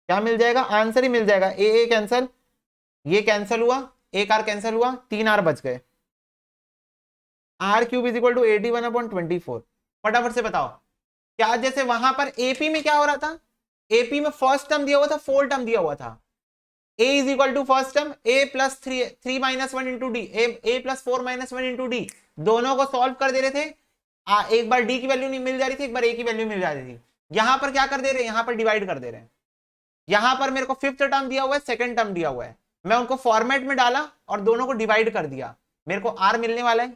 क्या मिल जाएगा? आंसर ही मिल जाएगा। ए कैंसल, ये कैंसल हुआ, एक आर कैंसल हुआ, 3 आर बच गए। R cube is equal to 81/24। फटाफट से बताओ, क्या जैसे वहां पर एपी में क्या हो रहा था? एपी में फर्स्ट टर्म दिया हुआ था, फोर टर्म दिया हुआ था। a is equal to first term a plus three minus one into d, a plus 4 minus one into d, दोनों को सॉल्व कर दे रहे थे। एक बार d की वैल्यू नहीं मिल जा रही थी, एक बार a की वैल्यू मिल जा रही थी। यहां पर क्या कर दे रहे हैं? यहां पर डिवाइड कर दे रहे हैं। यहां पर मेरे को फिफ्थ टर्म दिया हुआ है, सेकंड टर्म दिया हुआ है, मैं उनको फॉर्मेट में डाला और दोनों को डिवाइड कर दिया, मेरे को r मिलने वाला है।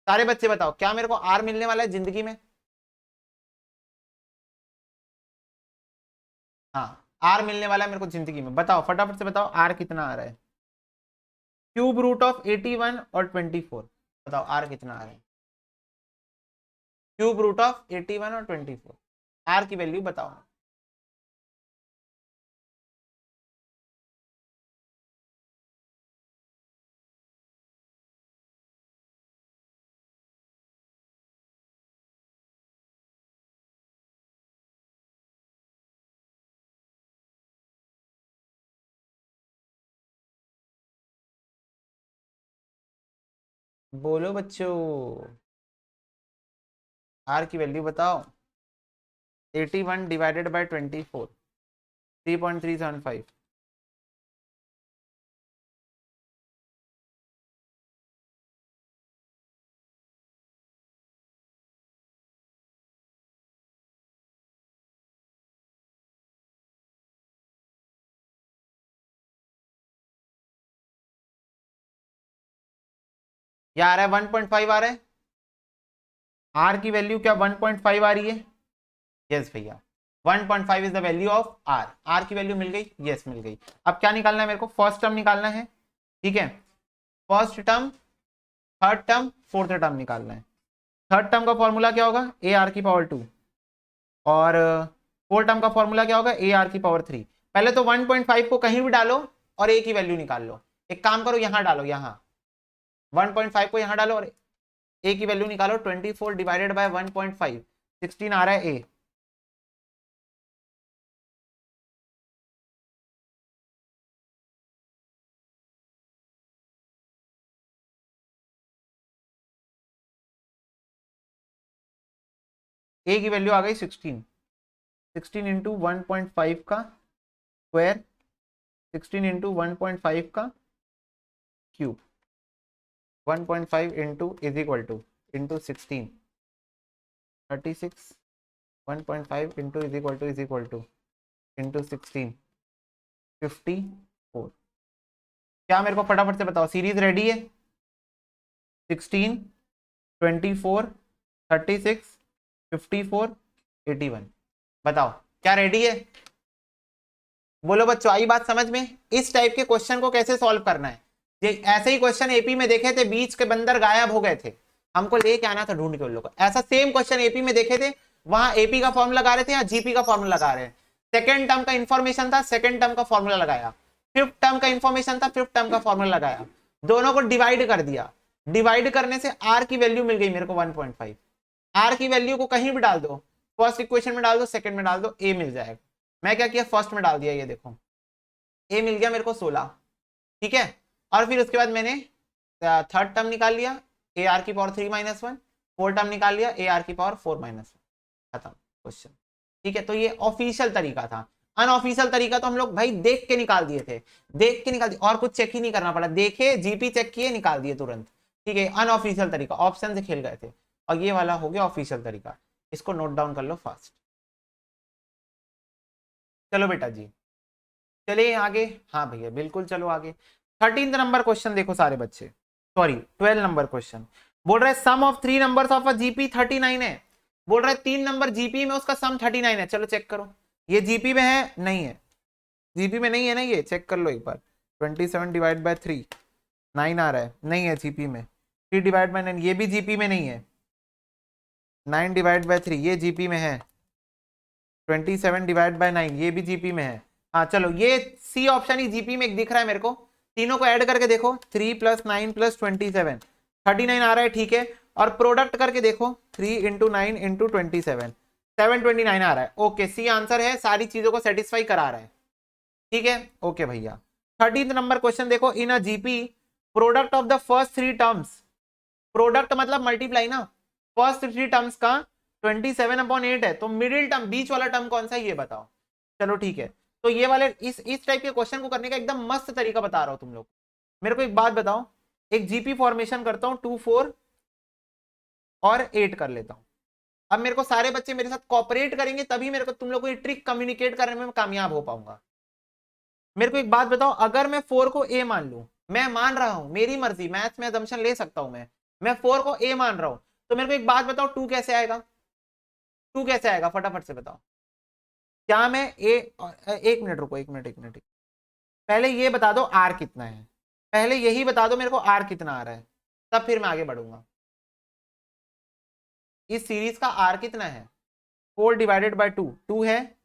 सारे बच्चे बताओ, क्या मेरे को r मिलने वाला है जिंदगी में? हाँ, r मिलने वाला है मेरे को जिंदगी में। बताओ फटाफट से बताओ, r कितना आ रहा है? क्यूब रूट ऑफ 81 और 24। बताओ r कितना आ रहा है? क्यूब रूट ऑफ 81 और 24, r की वैल्यू बताओ। बोलो बच्चों, r की वैल्यू बताओ। 81 डिवाइडेड बाय 24, 3.375। क्या आ रहा है? 1.5 आ रहा है। r की वैल्यू क्या 1.5 आ रही है? यस भैया, 1.5 is the value of r। r की वैल्यू मिल गई? यस मिल गई। अब क्या निकालना है मेरे को? फर्स्ट टर्म निकालना है, ठीक है। First term, third term, fourth term निकालना है। थर्ड टर्म का फॉर्मूला क्या होगा? ए आर की पावर 2, और फोर्थ टर्म का फॉर्मूला क्या होगा? ए आर की पावर 3। पहले तो 1.5 को कहीं भी डालो और ए की वैल्यू निकाल लो। एक काम करो, यहां डालो, यहां 1.5 को यहां डालो और ए की वैल्यू निकालो। 24 डिवाइडेड बाय 1.5, 16 आ रहा है ए। ए की वैल्यू आ गई 16। 16 इंटू 1.5 का स्क्वायर, 16 इंटू 1.5 का cube, 1.5 into is equal two into 16, 36। 1.5 into is equal two into 16, 54। क्या मेरे को फटाफट से बताओ, सीरीज रेडी है? 16, 24, 36, 54, 81। बताओ क्या रेडी है? बोलो बच्चों, आई बात समझ में? इस टाइप के क्वेश्चन को कैसे सॉल्व करना है? ये ऐसे ही क्वेश्चन एपी में देखे थे, बीच के बंदर गायब हो गए थे, हमको लेके आना था ढूंढ के उन लोगों को। ऐसा सेम क्वेश्चन एपी में देखे थे, वहां एपी का फॉर्मूला लगा रहे थे, यहाँ जीपी का फॉर्मूला लगा रहे हैं। सेकेंड टर्म का इंफॉर्मेशन था, सेकेंड टर्म का फॉर्मूला लगाया। फिफ्थ टर्म का इंफॉर्मेशन था, फिफ्थ टर्म का फॉर्मूला लगाया। दोनों को डिवाइड कर दिया, डिवाइड करने से आर की वैल्यू मिल गई मेरे को 1.5। आर की वैल्यू को कहीं भी डाल दो, फर्स्ट इक्वेशन में डाल दो, सेकंड में डाल दो, ए मिल जाएगा। मैं क्या किया, फर्स्ट में डाल दिया, ये देखो ए मिल गया मेरे को 16, ठीक है। और फिर उसके बाद मैंने थर्ड टर्म निकाल लिया, ए आर की पावर 3 माइनस 1, फोर्थ टर्म निकाल लिया, ए आर की पावर 4 माइनस 1, खत्म क्वेश्चन, ठीक है। तो ये ऑफिशियल तरीका था। अनऑफिशियल तरीका तो हम लोग भाई देख के निकाल दिए थे, देख के निकाल दिए, और कुछ चेक ही नहीं करना पड़ा, देखे जीपी चेक किए, निकाल दिए तुरंत, ठीक है। अनऑफिशियल तरीका, ऑप्शन से खेल गए थे, और ये वाला हो गया ऑफिशियल तरीका। इसको नोट डाउन कर लो फास्ट। चलो बेटा जी, चलिए आगे। हाँ भैया बिल्कुल, चलो आगे। 13 नंबर क्वेश्चन देखो सारे बच्चे, सॉरी 12 नंबर क्वेश्चन। बोल रहे sum of 3 numbers of a GP 39 है। बोल रहे 3 नंबर जीपी में, उसका सम 39 है। चलो चेक करो, ये जीपी में है? नहीं है, जीपी में नहीं है ना, ये चेक कर लो एक बार। 27 डिवाइड बाय 3, 9 आ रहा है, नहीं है जीपी में। 3 डिवाइड बाय 9 ये भी जीपी में नहीं है। 9 डिवाइड बाय 3 ये जीपी में है। 27 डिवाइड बाय 9 ये भी जीपी में है। हाँ चलो, ये सी ऑप्शन ही जीपी में एक दिख रहा है मेरे को। तीनों को ऐड करके देखो, 3 + 9 + 27 39 आ रहा है, ठीक है। और प्रोडक्ट करके देखो, 3 × 9 × 27 729 आ रहा है। ओके, सी आंसर है, सारी चीजों को सेटिस्फाई करा रहा है, ठीक है। ओके भैया, 13 नंबर क्वेश्चन देखो। In a GP product of the first 3 terms, product मतलब मल्टीप्लाई ना, फर्स्ट 3 टर्म्स का 27/8 है, तो मिडिल टर्म बीच वाला टर्म कौन सा है ये बताओ। चलो ठीक है, तो ये वाले इस टाइप के क्वेश्चन को करने का एकदम मस्त तरीका बता रहा हूं तुम लोग। मेरे को एक बात बताओ, एक जीपी फॉर्मेशन करता हूं, 2 4 और 8 कर लेता हूं। अब मेरे को सारे बच्चे मेरे साथ कॉपरेट करेंगे, तभी मेरे को तुम लोग को ये ट्रिक कम्युनिकेट करने में कामयाब हो पाऊंगा। मेरे को एक बात बताओ, अगर मैं 4 को ए मान लूं, मैं मान रहा हूं, मेरी मर्जी, मैथ्स में असम्पशन ले सकता हूं मैं 4 को ए मान रहा हूं, तो मेरे को एक बात बताओ, 2 कैसे आएगा? 2 कैसे आएगा फटाफट से बताओ। क्या मैं एक मिनट रुको, एक मिनट पहले ये बता दो आर कितना है, पहले यही बता दो मेरे को आर कितना आ रहा है, तब फिर मैं आगे बढ़ूंगा। इस सीरीज का आर कितना है? 4 डिवाइडेड बाय 2 2 है,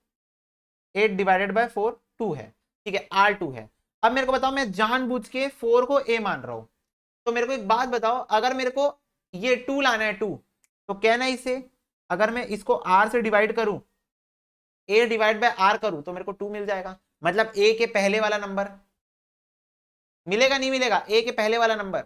8 डिवाइडेड बाय 4 2 है, ठीक है, आर 2 है। अब मेरे को बताओ, मैं जानबूझ के 4 को ए मान रहा हूं, तो मेरे को एक बात बताओ, अगर मेरे को ये 2 लाना है 2, तो कहना इसे, अगर मैं इसको आर से डिवाइड करूं, ए डिवाइड बाय आर करूं, तो मेरे को 2 मिल जाएगा। मतलब ए के पहले वाला नंबर मिलेगा, नहीं मिलेगा? ए के पहले वाला नंबर,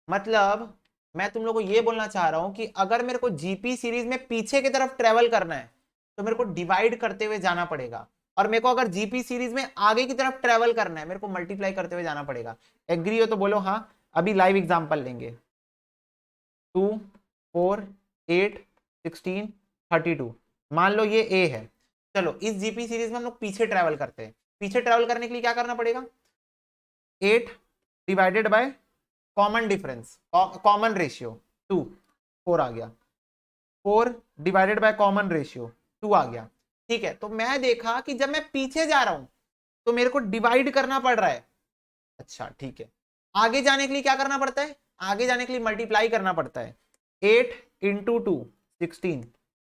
मतलब मैं तुम लोग को ये बोलना चाह रहा हूं कि अगर मेरे को जीपी सीरीज में पीछे की तरफ ट्रेवल करना है, तो मेरे को डिवाइड करते हुए जाना पड़ेगा, और मेरे को अगर जीपी सीरीज में आगे की तरफ ट्रेवल करना है, मेरे को मल्टीप्लाई करते हुए जाना पड़ेगा। एग्री हो तो बोलो हाँ। अभी लाइव एग्जांपल लेंगे, 2 4 8 16 32, मान लो ये ए है। चलो, इस जीपी सीरीज में हम लोग पीछे ट्रेवल करते हैं, पीछे ट्रेवल करने के लिए क्या करना पड़ेगा? 8 divided by common difference, common ratio 2, 4 आ गया, 4 डिवाइडेड बाय कॉमन रेशियो 2 आ गया, ठीक है। तो मैं देखा कि जब मैं पीछे जा रहा हूं तो मेरे को डिवाइड करना पड़ रहा है। अच्छा ठीक है, आगे जाने के लिए क्या करना पड़ता है? आगे जाने के लिए मल्टीप्लाई करना पड़ता है। 8 × 2 16,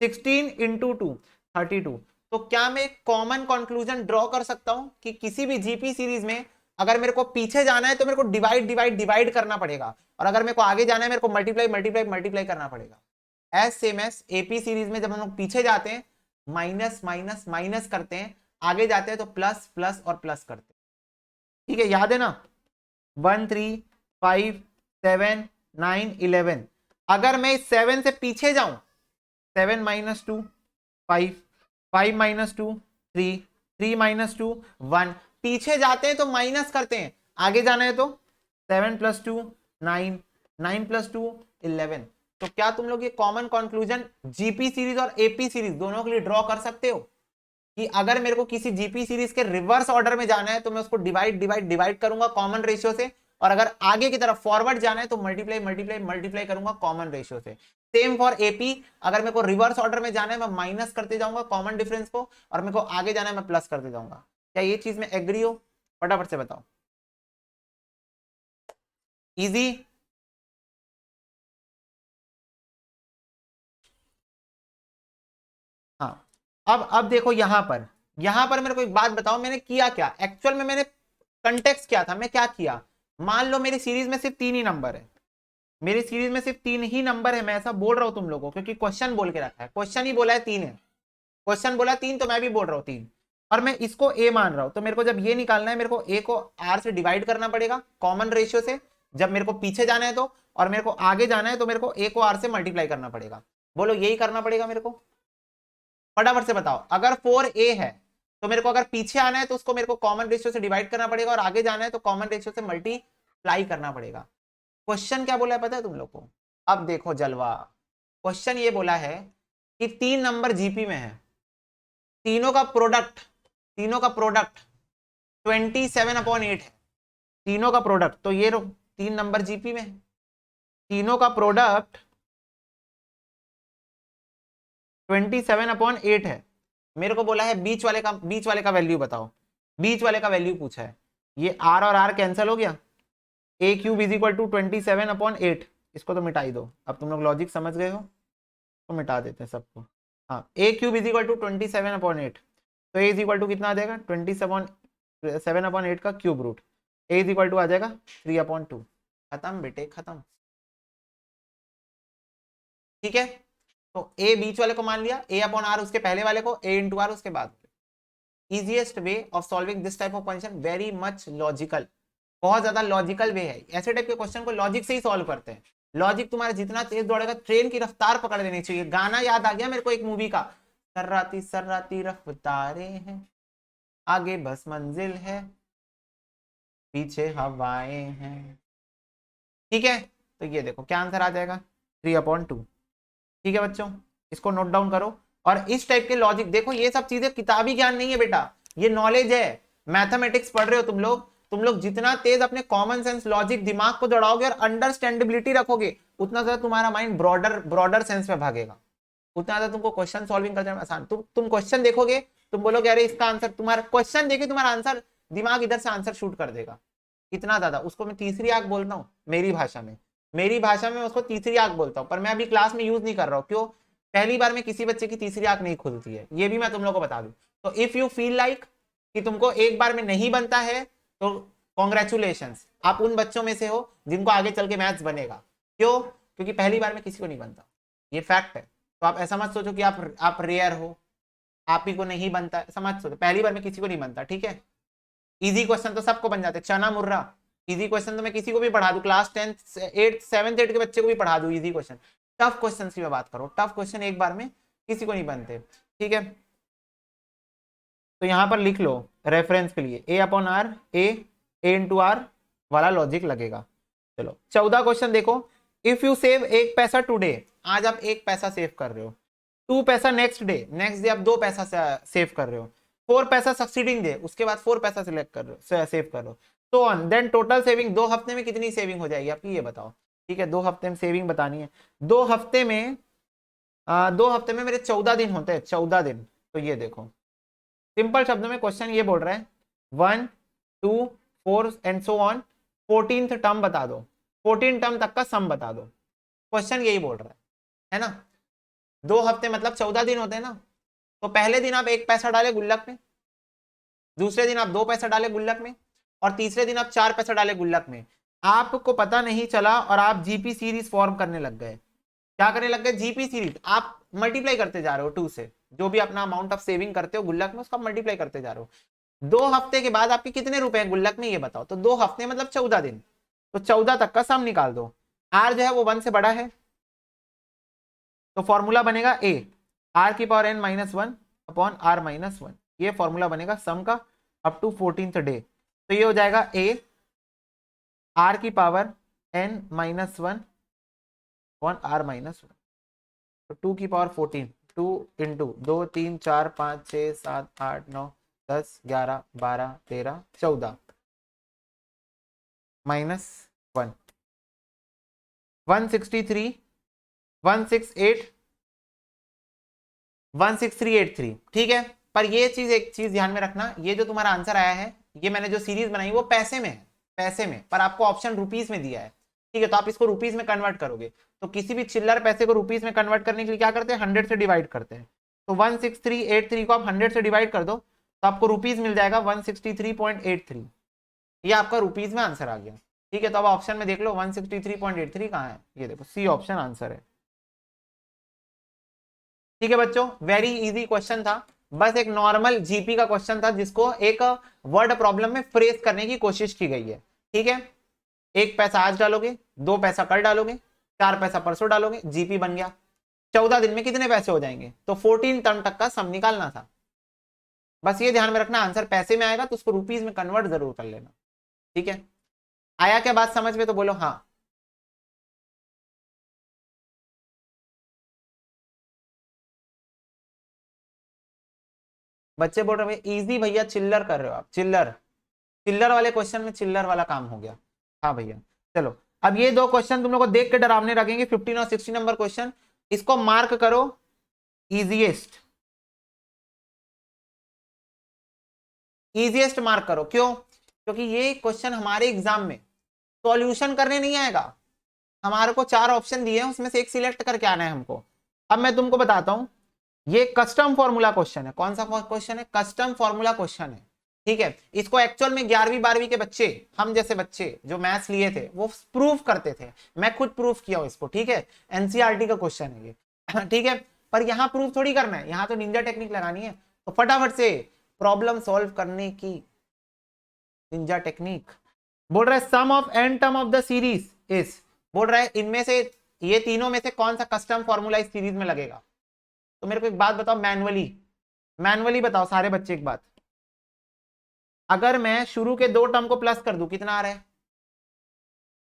16 × 2 32। तो क्या मैं कॉमन कंक्लूजन ड्रॉ कर सकता हूं कि किसी भी जीपी सीरीज में अगर मेरे को पीछे जाना है तो मेरे को डिवाइड डिवाइड डिवाइड करना पड़ेगा, और अगर मेरे को आगे जाना है मेरे को मल्टीप्लाई मल्टीप्लाई मल्टीप्लाई करना पड़ेगा। As same as AP series में जब हम लोग पीछे जाते हैं माइनस माइनस माइनस करते हैं, आगे जाते हैं तो प्लस प्लस और प्लस करते हैं, ठीक है, याद है ना? 1 3 5 7 9 11। अगर मैं 7 से पीछे जाऊं, 7 - 2 5, 5 - 2 3, 3 - 2 1। पीछे जाते हैं तो माइनस करते हैं, आगे जाना है तो 7 + 2 9, 9 + 2 11। तो क्या तुम लोग ये कॉमन कंक्लूजन जीपी सीरीज और एपी सीरीज दोनों के लिए ड्रॉ कर सकते हो कि अगर मेरे को किसी जीपी सीरीज के रिवर्स ऑर्डर में जाना है तो मैं उसको डिवाइड डिवाइड डिवाइड करूंगा कॉमन रेशियो से, और अगर आगे की तरफ फॉरवर्ड जाना है तो मल्टीप्लाई मल्टीप्लाई मल्टीप्लाई करूंगा कॉमन रेशियो से। सेम फॉर एपी, अगर मेरे को रिवर्स ऑर्डर में जाना है मैं माइनस करते जाऊंगा कॉमन डिफरेंस को, और मेरे को आगे जाना है मैं प्लस करते जाऊंगा। क्या ये चीज में एग्री हो? फटाफट से बताओ। इजी? हाँ, अब देखो यहां पर मेरे को एक बात बताओ, मैंने किया क्या एक्चुअल में? मैंने कंटेक्स्ट क्या था, मैं क्या किया? मान लो मेरी सीरीज में सिर्फ 3 ही नंबर है, मेरी सीरीज में सिर्फ 3 ही नंबर है, मैं ऐसा बोल रहा हूं तुम लोगों को क्योंकि क्वेश्चन बोल के रखा है, क्वेश्चन ही बोला है 3 है, क्वेश्चन बोला 3 तो मैं भी बोल रहा हूँ 3, और मैं इसको ए मान रहा हूं, तो मेरे को जब ये निकालना है मेरे को ए को आर से डिवाइड करना पड़ेगा कॉमन रेशियो से, जब मेरे को पीछे जाना है तो, और मेरे को आगे जाना है तो मेरे को ए को आर से मल्टीप्लाई करना पड़ेगा। बोलो यही करना पड़ेगा मेरे को? फटाफट से बताओ। अगर 4a है तो मेरे को अगर पीछे आना है तो उसको मेरे को कॉमन रेशियो से डिवाइड करना पड़ेगा, और आगे जाना है तो कॉमन रेशियो से मल्टीप्लाई करना पड़ेगा। क्वेश्चन क्या बोला है पता है तुम लोग को? अब देखो जलवा, क्वेश्चन ये बोला है कि 3 नंबर जीपी में है, तीनों का प्रोडक्ट 27/8 है, तीनों का प्रोडक्ट, तो ये 3 नंबर जीपी में है, तीनों का प्रोडक्ट 27/8 है। मेरे को बोला है बीच वाले का वैल्यू बताओ, बीच वाले का वैल्यू पूछा है। ये आर और आर कैंसिल हो गया, ए क्यूब इज इक्वल टू 27/8। इसको तो मिटा ही दो, अब तुम लोग लॉजिक समझ गए हो तो मिटा देते हैं सबको। हाँ, ए क्यूब इज इक्वल टू 27/8, तो ए इज इक्वल टू कितना आ जाएगा 27/8 का cube root, A is equal to आ जाएगा 3/2। खत्म बेटे खत्म। ठीक है, तो ए बीच वाले को मान लिया, ए अपॉन आर उसके पहले वाले को, ए इंटू आर उसके बाद। Easiest way of solving this type of question, very much logical, बहुत ज्यादा लॉजिकल वे है। ऐसे टाइप के क्वेश्चन को लॉजिक से ही सॉल्व करते हैं। लॉजिक तुम्हारा जितना तेज दौड़ेगा, ट्रेन की रफ्तार पकड़ लेनी चाहिए। गाना याद आ गया मेरे को एक मूवी का, सर्राती रफ्तारें हैं, आगे बस मंजिल है, पीछे हवाएं हैं। ठीक है, तो ये देखो क्या आंसर आ जाएगा 3/2। ठीक है बच्चों, इसको नोट डाउन करो। और इस टाइप के लॉजिक देखो, ये सब चीजें किताबी ज्ञान नहीं है बेटा, ये नॉलेज है। मैथमेटिक्स पढ़ रहे हो तुम लोग जितना तेज अपने कॉमन सेंस लॉजिक दिमाग को दौड़ाओगे और अंडरस्टैंडेबिलिटी रखोगे, उतना ज्यादा तुम्हारा माइंड ब्रॉडर सेंस में भागेगा, उतना ज्यादा तुमको क्वेश्चन सॉल्विंग करने में आसान। तुम क्वेश्चन देखोगे, तुम बोलोगे अरे इसका आंसर, तुम्हारा क्वेश्चन देखे तुम्हारा आंसर, दिमाग इधर से आंसर शूट कर देगा इतना ज्यादा। उसको मैं तीसरी आंख बोलता हूँ मेरी भाषा में, उसको तीसरी आंख बोलता हूँ, पर मैं अभी क्लास में यूज नहीं कर रहा हूँ। क्यों? पहली बार में किसी बच्चे की तीसरी आंख नहीं खुलती है, ये भी मैं तुम लोग को बता दूं। तो इफ यू फील लाइक कि तुमको एक बार में नहीं बनता है, तो कॉन्ग्रेचुलेशन, आप उन बच्चों में से हो जिनको आगे चल के मैथ्स बनेगा। क्यों? क्योंकि पहली बार में किसी को नहीं बनता, ये फैक्ट है। तो आप ऐसा मत सोचो कि आप रेयर हो, आप ही को नहीं बनता, ऐसा मत सोचो, पहली बार में किसी को नहीं बनता। ठीक है, इजी क्वेश्चन तो सबको बन जाते, चना मुर्रा इजी क्वेश्चन तो मैं किसी को भी पढ़ा दूं, class 10th 8th 7th 8th के बच्चे को भी पढ़ा दूं इजी क्वेश्चन। टफ क्वेश्चन की मैं बात करूं, टफ क्वेश्चन एक बार में किसी को नहीं बनते। ठीक है, तो यहां पर लिख लो रेफरेंस के लिए, A upon R, A into R वाला लॉजिक लगेगा। चलो 14 क्वेश्चन देखो। इफ यू सेव 1 पैसा टुडे, आज आप 1 पैसा सेव कर रहे हो, 2 पैसा नेक्स्ट डे आप 2 पैसा सेव कर रहे हो, 4 पैसा सक्सीडिंग डे, उसके बाद 4 पैसा सिलेक्ट कर रहे हो, सेव कर रहे हो, तो ऑन देन टोटल सेविंग 2 हफ्ते में कितनी सेविंग हो जाएगी आपकी, ये बताओ। ठीक है, 2 हफ्ते में सेविंग बतानी है। 2 हफ्ते में 2 हफ्ते में मेरे 14 दिन होते हैं, 14 दिन। तो ये देखो सिंपल शब्दों में क्वेश्चन ये बोल रहा है 1 2 4 and so on, 14th term बता दो, 14 टर्म तक का सम बता दो। क्वेश्चन यही बोल रहा है ना। 2 हफ्ते मतलब 14 दिन होते हैं ना, तो पहले दिन आप 1 पैसा डाले गुल्लक में, दूसरे दिन आप 2 पैसा डाले गुल्लक में, और तीसरे दिन आप 4 पैसा डाले गुल्लक में। आपको पता नहीं चला और आप जीपी सीरीज फॉर्म करने लग गए। क्या करने लग गए? GP series. आप मल्टीप्लाई करते जा रहे हो 2 से, जो भी अपना अमाउंट ऑफ सेविंग करते हो गुल्लक में उसका मल्टीप्लाई करते जा रहे हो। 2 हफ्ते के बाद आपके कितने रुपए हैं गुल्लक में, ये बताओ। तो 2 हफ्ते मतलब 14 दिन, तो 14 तक का सम निकाल दो। आर जो है वो 1 से बड़ा है, तो फॉर्मूला बनेगा ए आर की power n minus 1 upon r minus 1, ये फॉर्मूला बनेगा सम का अप टू 14th डे। तो ये हो जाएगा ए आर की power n minus 1 upon r minus 1, तो 2 की पावर 14, 2 इंटू 2 3 4 5 6 7 8 9 10 11 12 13 14 माइनस 1, 163 168 16383। ठीक है, पर ये चीज, एक चीज ध्यान में रखना, ये जो तुम्हारा आंसर आया है, ये मैंने जो सीरीज बनाई वो पैसे में है, पैसे में, पर आपको ऑप्शन रुपीस में दिया है। ठीक है, तो आप इसको रुपीस में कन्वर्ट करोगे, तो किसी भी चिल्लर पैसे को रुपीस में कन्वर्ट करने के लिए क्या करते हैं, 100 से डिवाइड करते हैं। तो 16383 को आप 100 से डिवाइड कर दो, तो आपको रुपीस मिल जाएगा 163.83, ये आपका रुपीस में आंसर आ गया। ठीक है, तो अब ऑप्शन में देख लो 163.83 कहाँ है, ये देखो सी ऑप्शन आंसर है। ठीक है बच्चों, वेरी इजी क्वेश्चन था, बस एक नॉर्मल जीपी का क्वेश्चन था जिसको एक वर्ड प्रॉब्लम में फ्रेज करने की कोशिश की गई है। ठीक है, 1 पैसा आज डालोगे, 2 पैसा कल डालोगे, 4 पैसा परसों डालोगे, जीपी बन गया। 14 दिन में कितने पैसे हो जाएंगे, तो 14 टर्म तक का सम निकालना था। बस ये ध्यान में रखना, आंसर पैसे में आएगा तो उसको रुपीज में कन्वर्ट जरूर कर लेना। ठीक है, आया क्या बात समझ में, तो बोलो हाँ। बच्चे बोल रहे भाई इजी भैया, चिल्लर कर रहे हो आप, चिल्लर, चिल्लर वाले क्वेश्चन में चिल्लर वाला काम हो गया। हाँ भैया, चलो अब ये 2 क्वेश्चन तुम लोग को देख के डरावने लगेंगे, 15 और 16 नंबर क्वेश्चन, इसको मार्क करो इजीएस्ट, इजीएस्ट मार्क करो। क्यों? क्योंकि ये क्वेश्चन हमारे एग्जाम में सॉल्यूशन करने नहीं आएगा। हमारे को 4 ऑप्शन दिए हैं, उसमें से एक सिलेक्ट करके आना है हमको। अब मैं तुमको बताता हूं, ये कस्टम फॉर्मूला क्वेश्चन है। कौन सा क्वेश्चन है? कस्टम फॉर्मूला क्वेश्चन है। ठीक है, इसको एक्चुअल में 11वीं 12वीं के बच्चे, हम जैसे बच्चे जो मैथ्स लिए थे वो प्रूफ करते थे। मैं खुद प्रूफ किया हूं इसको। ठीक है, एनसीईआरटी का क्वेश्चन है ये। ठीक है, पर यहां प्रूफ थोड़ी करना है, यहां तो निंजा टेक्निक लगानी है। तो फटाफट से प्रॉब्लम सॉल्व करने की निंजा टेक्निक। बोल रहा है sum of N term of the series is, बोल रहा है इनमें से, ये तीनों में से कौन सा कस्टम फॉर्मूला इस सीरीज में लगेगा। तो मेरे को एक बात बताओ, मैनुअली मैनुअली बताओ सारे बच्चे एक बात। अगर मैं शुरू के 2 टर्म को प्लस कर दूं, कितना आ रहा है?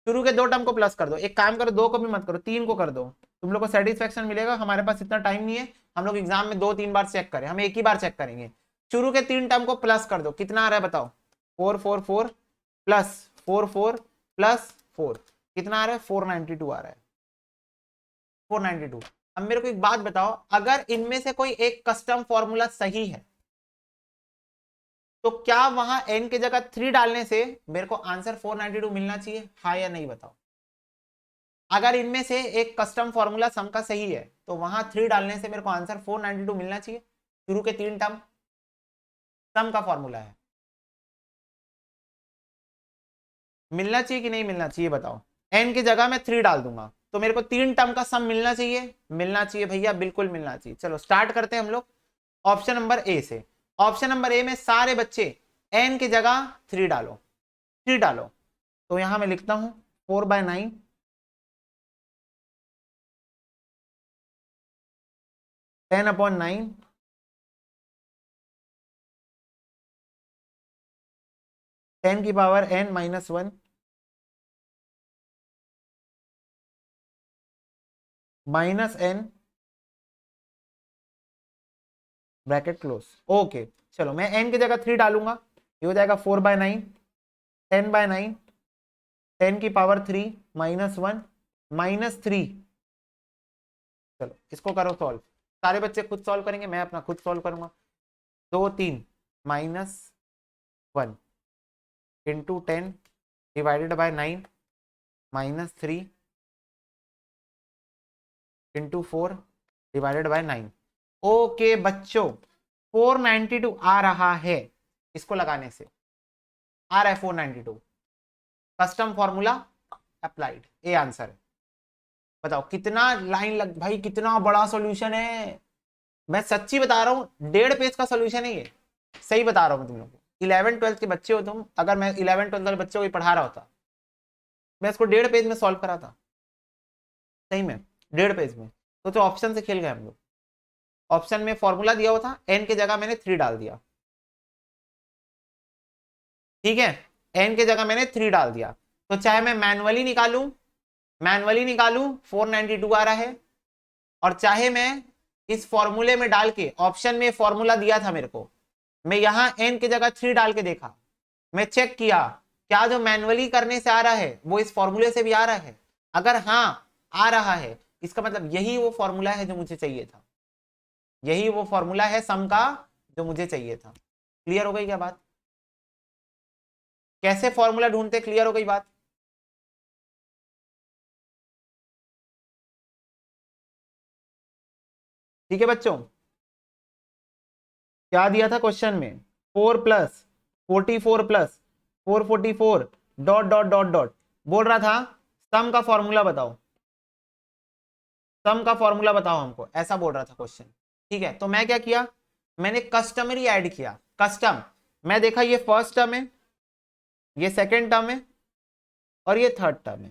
शुरू के 2 टर्म को प्लस कर दो। एक काम करो, 2 को भी मत करो, 3 को कर दो, तुम लोग को सेटिस्फेक्शन मिलेगा। हमारे पास इतना टाइम नहीं है, हम लोग एग्जाम में 2-3 बार चेक करें, हम एक ही बार चेक करेंगे। शुरू के 3 टर्म को प्लस कर दो, कितना आ रहा है बताओ? 4 4 4 प्लस 4 4 प्लस 4, कितना आ रहा है? 492 आ रहा है, 492। अब मेरे को एक बात बताओ, अगर इनमें से कोई एक कस्टम फॉर्मूला सही है तो क्या वहां n की जगह 3 डालने से मेरे को आंसर 492 मिलना चाहिए? हाँ या नहीं बताओ। अगर इनमें से एक कस्टम फॉर्मूला सम का सही है तो वहां 3 डालने से मेरे को आंसर 492 मिलना चाहिए। शुरू के 3 टर्म सम का फॉर्मूला है, मिलना चाहिए कि नहीं मिलना चाहिए बताओ। n की जगह मैं 3 डाल दूंगा तो मेरे को 3 टर्म का सम मिलना चाहिए। मिलना चाहिए भैया, बिल्कुल मिलना चाहिए। चलो स्टार्ट करते हैं हम लोग ऑप्शन नंबर ए से। ऑप्शन नंबर ए में सारे बच्चे n की जगह 3 डालो, 3 डालो। तो यहां मैं लिखता हूं 4/9 10/9 10 की power n-1 -n bracket close. Okay, चलो मैं n की जगह 3 डालूंगा, ये हो जाएगा 4/9 10/9 10 की पावर 3 -1 -3। चलो इसको करो सॉल्व, सारे बच्चे खुद सॉल्व करेंगे, मैं अपना खुद सॉल्व करूंगा। 2 3 -1 into 10 divided by 9 -3 into 4 divided by 9। Okay बच्चों, 492 आ रहा है, इसको लगाने से आ रहा है 492। Custom formula applied, A answer है। बताओ कितना लाइन लग भाई, कितना बड़ा सॉल्यूशन है। मैं सच्ची बता रहा हूं, 1.5 पेज का सॉल्यूशन है ये, सही बता रहा हूं तुम लोग को। 11th-12th के बच्चे हो तुम, अगर मैं 11th-12th वाले बच्चों को पढ़ा रहा होता, मैं इसको 1.5 पेज में सॉल्व कराता, सही में 1.5 पेज में। तो ऑप्शन से खेल गए हम लोग। ऑप्शन में फॉर्मूला दिया हुआ था, n की जगह मैंने 3 डाल दिया। ठीक है, n की जगह मैंने 3 डाल दिया, तो चाहे मैं मैनुअली निकालूं 492 आ रहा है, और चाहे मैं इस फॉर्मूले में डाल के, ऑप्शन में फॉर्मूला दिया था मेरे को, मैं यहां n की जगह 3 डाल के देखा, मैं चेक किया क्या जो मैनुअली करने से आ रहा है वो इस फॉर्मूले से भी आ रहा है। अगर हाँ आ रहा है, इसका मतलब यही वो फॉर्मूला है जो मुझे चाहिए था, यही वो फॉर्मूला है सम का जो मुझे चाहिए था। क्लियर हो गई क्या बात? कैसे फॉर्मूला ढूंढते, क्लियर हो गई बात? ठीक है बच्चों, क्या दिया था क्वेश्चन में? 4 plus 44 plus 444 dot dot dot dot, बोल रहा था सम का फॉर्मूला बताओ, सम का फॉर्मूला बताओ हमको, ऐसा बोल रहा था क्वेश्चन। ठीक है, तो मैं क्या किया, मैंने कस्टमरी ऐड किया। कस्टम, मैं देखा ये फर्स्ट टर्म है, ये सेकेंड टर्म है, और ये थर्ड टर्म है।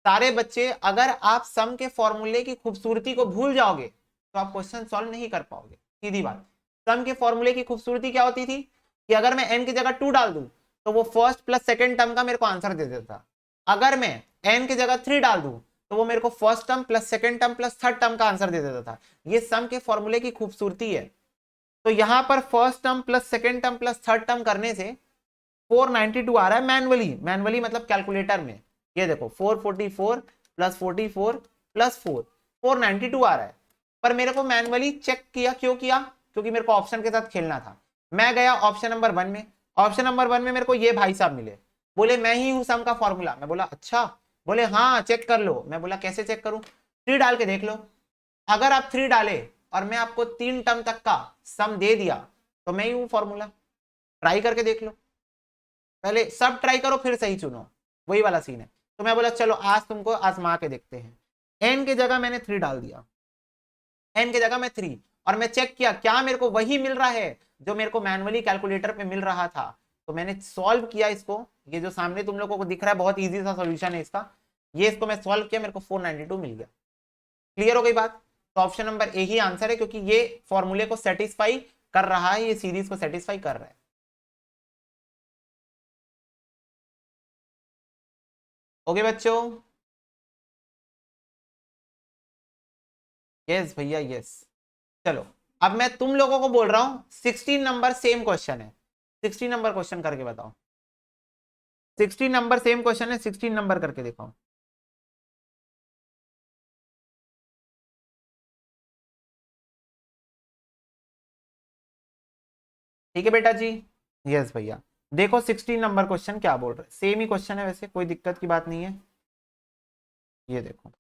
सारे बच्चे अगर आप सम के फॉर्मूले की खूबसूरती को भूल जाओगे तो आप क्वेश्चन सॉल्व नहीं कर पाओगे, सीधी बात। सम के फॉर्मूले की खूबसूरती क्या होती थी कि अगर मैं n की जगह 2 डाल दूं तो वो फर्स्ट प्लस सेकंड टर्म का मेरे को आंसर दे देता। अगर मैं n की जगह 3 डाल दूं तो वो मेरे को first term plus second term plus third term का आंसर दे देता था। ये सम के फॉर्मूले की खूबसूरती है। तो यहां पर first term plus second term plus third term करने से 492 आ रहा है मैनुअली, मैनुअली मतलब कैलकुलेटर में। ये देखो 444 प्लस 44 प्लस 4, 492 आ रहा है। पर मेरे को मैनुअली चेक किया, क्यों किया? क्योंकि मेरे को ऑप्शन के साथ खेलना था। मैं गया ऑप्शन नंबर 1 में, ऑप्शन नंबर 1 में मेरे को ये भाई साहब मिले, बोले मैं ही हूं सम का फॉर्मूला। मैं बोला अच्छा। बोले हाँ चेक कर लो। मैं बोला कैसे चेक करूं? 3 डाल के देख लो। अगर आप 3 डाले और मैं आपको 3 टर्म तक का सम दे दिया तो मैं ही हूं फॉर्मूला। ट्राई करके देख लो, पहले सब ट्राई करो फिर सही चुनो, वही वाला सीन है। तो मैं बोला चलो आज तुमको आजमा के देखते हैं। एन की जगह मैंने 3 डाल दिया, एन की जगह मैं 3, और मैं चेक किया क्या मेरे को वही मिल रहा है जो मेरे को मैनुअली कैलकुलेटर पे मिल रहा था। तो मैंने सॉल्व किया इसको, ये जो सामने तुम लोगों को दिख रहा है बहुत इजी सा सॉल्यूशन है इसका, ये इसको मैं सॉल्व किया, मेरे को 492 मिल गया। क्लियर हो गई बात? तो option number A he answer है, क्योंकि ये फॉर्मूले को सेटिस्फाई कर रहा है, ये सीरीज को सेटिस्फाई कर रहा है। ओके बच्चों, यस भैया यस। चलो अब मैं तुम लोगों को बोल रहा हूं 16 नंबर सेम क्वेश्चन है, 16 नंबर क्वेश्चन करके बताओ। 16 नंबर सेम क्वेश्चन है, 16 नंबर करके दिखाओ। ठीक है बेटा जी, यस भैया। देखो 16 नंबर क्वेश्चन क्या बोल रहे, सेम ही क्वेश्चन है वैसे, कोई दिक्कत की बात नहीं है। ये देखो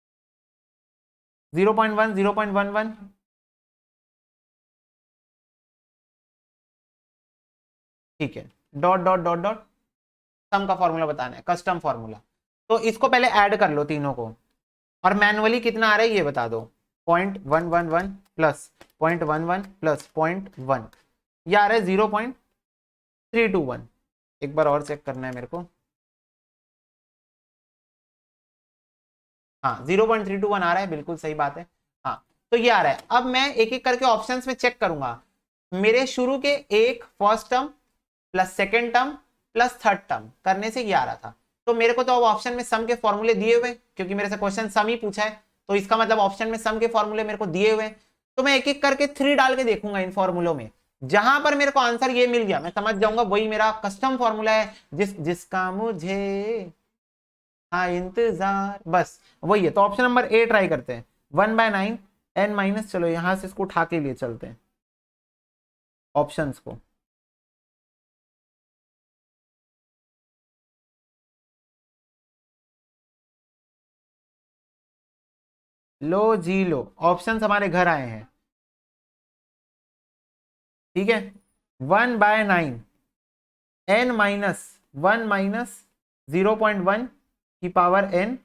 0.1 0.11, ठीक है, डॉट डॉट डॉट डॉट, सम का फॉर्मूला बताना है, कस्टम फॉर्मूला। तो इसको पहले ऐड कर लो तीनों को, और मैनुअली कितना आ रहा है ये बता दो। 0.111 प्लस 0.11 प्लस 0.1, ये आ रहा है 0.321। एक बार और चेक करना है मेरे को। हाँ 0.321 आ रहा है, बिल्कुल सही बात है। हाँ तो ये आ रहा है। अब मैं एक एक करके ऑप्शंस में चेक करूंगा। मेरे शुरू के एक first term plus second term plus third term करने से ये आ रहा था। तो मेरे को तो अब ऑप्शन में सम के फॉर्मूले दिए हुए, क्योंकि मेरे से क्वेश्चन सम ही पूछा है, तो इसका मतलब ऑप्शन में सम के फॉर्मूले मेरे को दिए हुए। तो मैं एक एक करके 3 डाल के देखूंगा इन फॉर्मूलों में। जहां पर मेरे को आंसर ये मिल गया मैं समझ जाऊंगा वही मेरा कस्टम फॉर्मूला है, जिसका मुझे हाँ इंतजार, बस वही है। तो ऑप्शन नंबर ए ट्राई करते हैं। 1/9 n माइनस, चलो यहां से इसको उठा के लिए चलते हैं ऑप्शंस को। लो जी लो, ऑप्शंस हमारे घर आए हैं। ठीक है, 1/9 n माइनस 1 माइनस 0.1 की पावर n,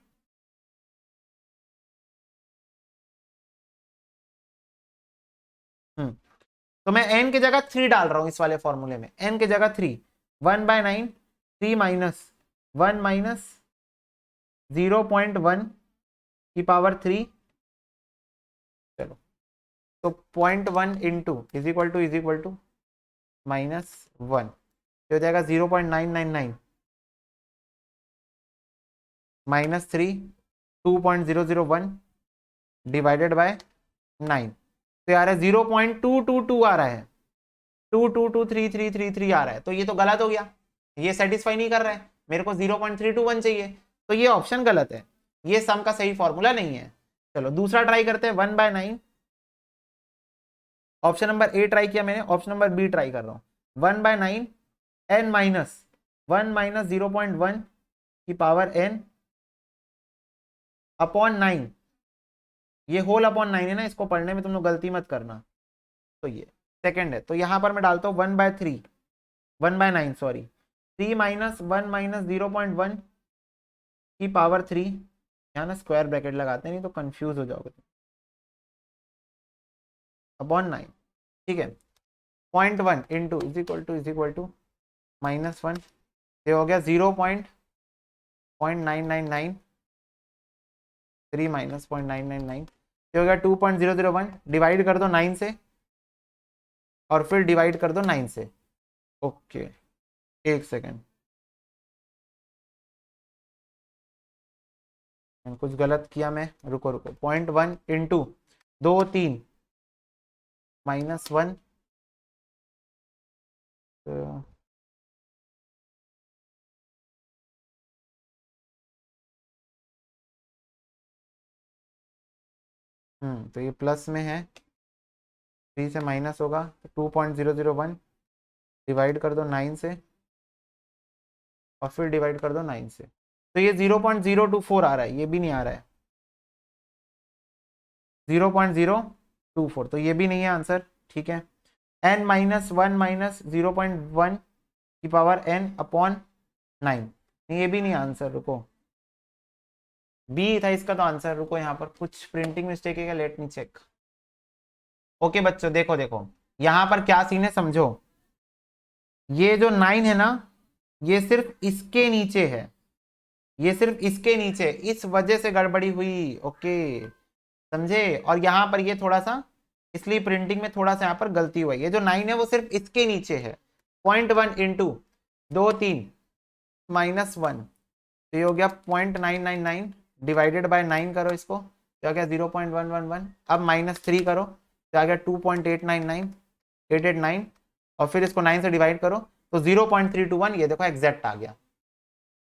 तो मैं n की जगह 3 डाल रहा हूं इस वाले फॉर्मूले में, n की जगह 3, 1/9 3 माइनस 1 माइनस 0.1 की पावर 3। चलो तो 0.1 इंटू इज इक्वल टू -1, तो हो जाएगा 0.999 माइनस 3 2.001 डिवाइडेड बाय 9, तो यार 0.222 आ रहा है, 2223333 आ रहा है। तो ये तो गलत हो गया, ये सेटिस्फाई नहीं कर रहा है, मेरे को 0.321 चाहिए, तो ये ऑप्शन गलत है, ये सम का सही फॉर्मूला नहीं है। चलो दूसरा ट्राई करते हैं, 1/9, ऑप्शन नंबर ए ट्राई किया मैंने, ऑप्शन नंबर बी ट्राई कर रहा हूँ। 1/9 n माइनस 1 माइनस 0.1 की पावर n अपॉन 9, ये होल अपॉन 9 है ना, इसको पढ़ने में तुम लोग गलती मत करना। तो ये सेकंड है, तो यहां पर मैं डालता हूँ 1/3, 1/9 सॉरी, 3 माइनस 1 माइनस 0.1 की पावर 3, यहाँ ना स्क्वायर ब्रैकेट लगाते हैं नहीं तो कंफ्यूज हो जाओगे अपॉन 9। ठीक है, 0.1 इंटू इज इक्वल टू -1, ये हो गया 0.999, 3 माइनस 0.999, ये हो गया 2.001, डिवाइड कर दो 9 से और फिर डिवाइड कर दो 9 से। ओके एक सेकेंड, कुछ गलत किया मैं, रुको रुको, 0.1 इंटू 2 3 -1, तो ये प्लस में है, 3 से माइनस होगा, तो 2.001 डिवाइड कर दो 9 से, और फिर डिवाइड कर दो 9 से, तो ये 0.024 आ रहा है, ये भी नहीं आ रहा है 0.024, तो ये भी नहीं है आंसर। ठीक है, n माइनस 1 माइनस 0.1 की पावर n अपॉन 9, ये भी नहीं आंसर। रुको, बी था इसका तो आंसर। रुको, यहाँ पर कुछ प्रिंटिंग मिस्टेक है क्या, लेट मी चेक। ओके बच्चों, देखो देखो यहाँ पर क्या सीन है समझो, ये जो 9 है ना, ये सिर्फ इसके नीचे है, ये सिर्फ इसके नीचे, इस वजह से गड़बड़ी हुई। ओके समझे, और यहाँ पर ये थोड़ा सा, इसलिए प्रिंटिंग में थोड़ा सा यहाँ पर गलती हुई। ये जो 9 है वो सिर्फ इसके नीचे है। 0.1 इंटू 2 3 माइनस 1, तो ये हो गया 0.999 डिवाइडेड बाय 9 करो इसको, क्या गया 0.111। अब -3 करो, क्या गया 2.899 और फिर इसको 9 से डिवाइड करो तो 0.321, ये देखो एग्जैक्ट आ गया,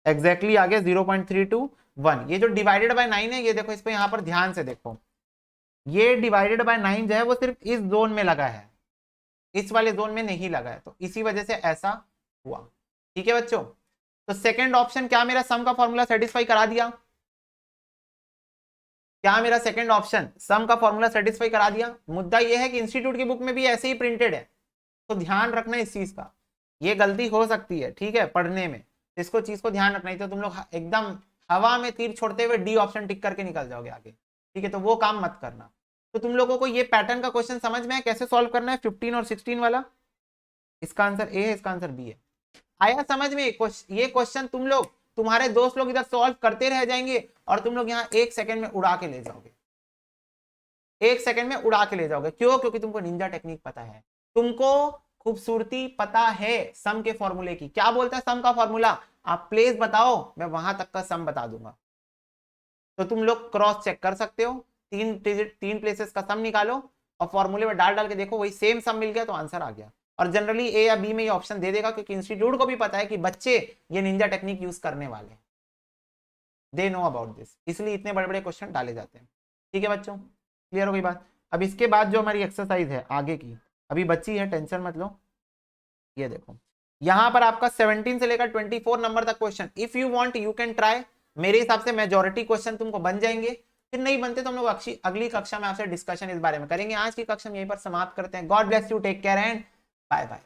एग्जैक्टली आ गया 0.321। ये जो डिवाइडेड बाय 9 है, ये देखो इसको यहाँ पर ध्यान से देखो, ये डिवाइडेड बाय 9 जो है वो सिर्फ इस जोन में लगा है, इस वाले जोन में नहीं लगा है, तो इसी वजह से ऐसा हुआ। ठीक है बच्चों, तो सेकंड ऑप्शन क्या मेरा सम का फॉर्मूला सेटिस्फाई करा दिया, क्या मेरा सेकंड ऑप्शन सम का फॉर्मूला सेटिस्फाई करा दिया। मुद्दा यह है कि इंस्टीट्यूट की बुक में भी ऐसे ही प्रिंटेड है, तो ध्यान रखना इस चीज का, ये गलती हो सकती है ठीक है पढ़ने में, इसको चीज को ध्यान रखना, तो तुम लोग एकदम हवा में तीर छोड़ते हुए डी ऑप्शन टिक करके निकल जाओगे आगे। ठीक है, तो वो काम मत करना। तो तुम लोगों को ये पैटर्न का क्वेश्चन समझ में है कैसे सॉल्व करना है 15 और 16 वाला। इसका आंसर ए है, इसका आंसर बी है। आया समझ में, ये क्वेश्चन तुम लोग, तुम्हारे दोस्त लोग इधर सॉल्व करते रह जाएंगे और तुम लोग यहाँ 1 सेकंड में उड़ा के ले जाओगे, 1 सेकंड में उड़ा के ले जाओगे। क्यों? क्योंकि तुमको निंजा टेक्निक पता है, तुमको खूबसूरती पता है सम के फॉर्मूले की। क्या बोलता है सम का फॉर्मूला, आप प्लेस बताओ मैं वहां तक का सम बता दूंगा। तो तुम लोग क्रॉस चेक कर सकते हो, 3 प्लेसेस का सम निकालो और फॉर्मूले में डाल डाल के देखो, वही सेम सम मिल गया तो आंसर आ गया। और जनरली ए या बी में ये ऑप्शन दे देगा, क्योंकि इंस्टीट्यूट को भी पता है कि बच्चे ये निंजा टेक्निक यूज करने वाले हैं, दे नो अबाउट दिस, इसलिए इतने बड़े बड़े क्वेश्चन डाले जाते हैं। ठीक है बच्चों, क्लियर हो गई बात। अब इसके बाद जो हमारी एक्सरसाइज है आगे की, अभी बच्ची है, टेंशन मत लो। ये देखो यहां पर आपका 17 से लेकर 24 नंबर तक question, if you want you can try. मेरे हिसाब से मेजॉरिटी क्वेश्चन तुमको बन जाएंगे, फिर नहीं बनते तो हम लोग अगली कक्षा में आपसे डिस्कशन इस बारे में करेंगे। आज की कक्षा में यहीं पर समाप्त करते हैं। God bless you, take care and bye bye.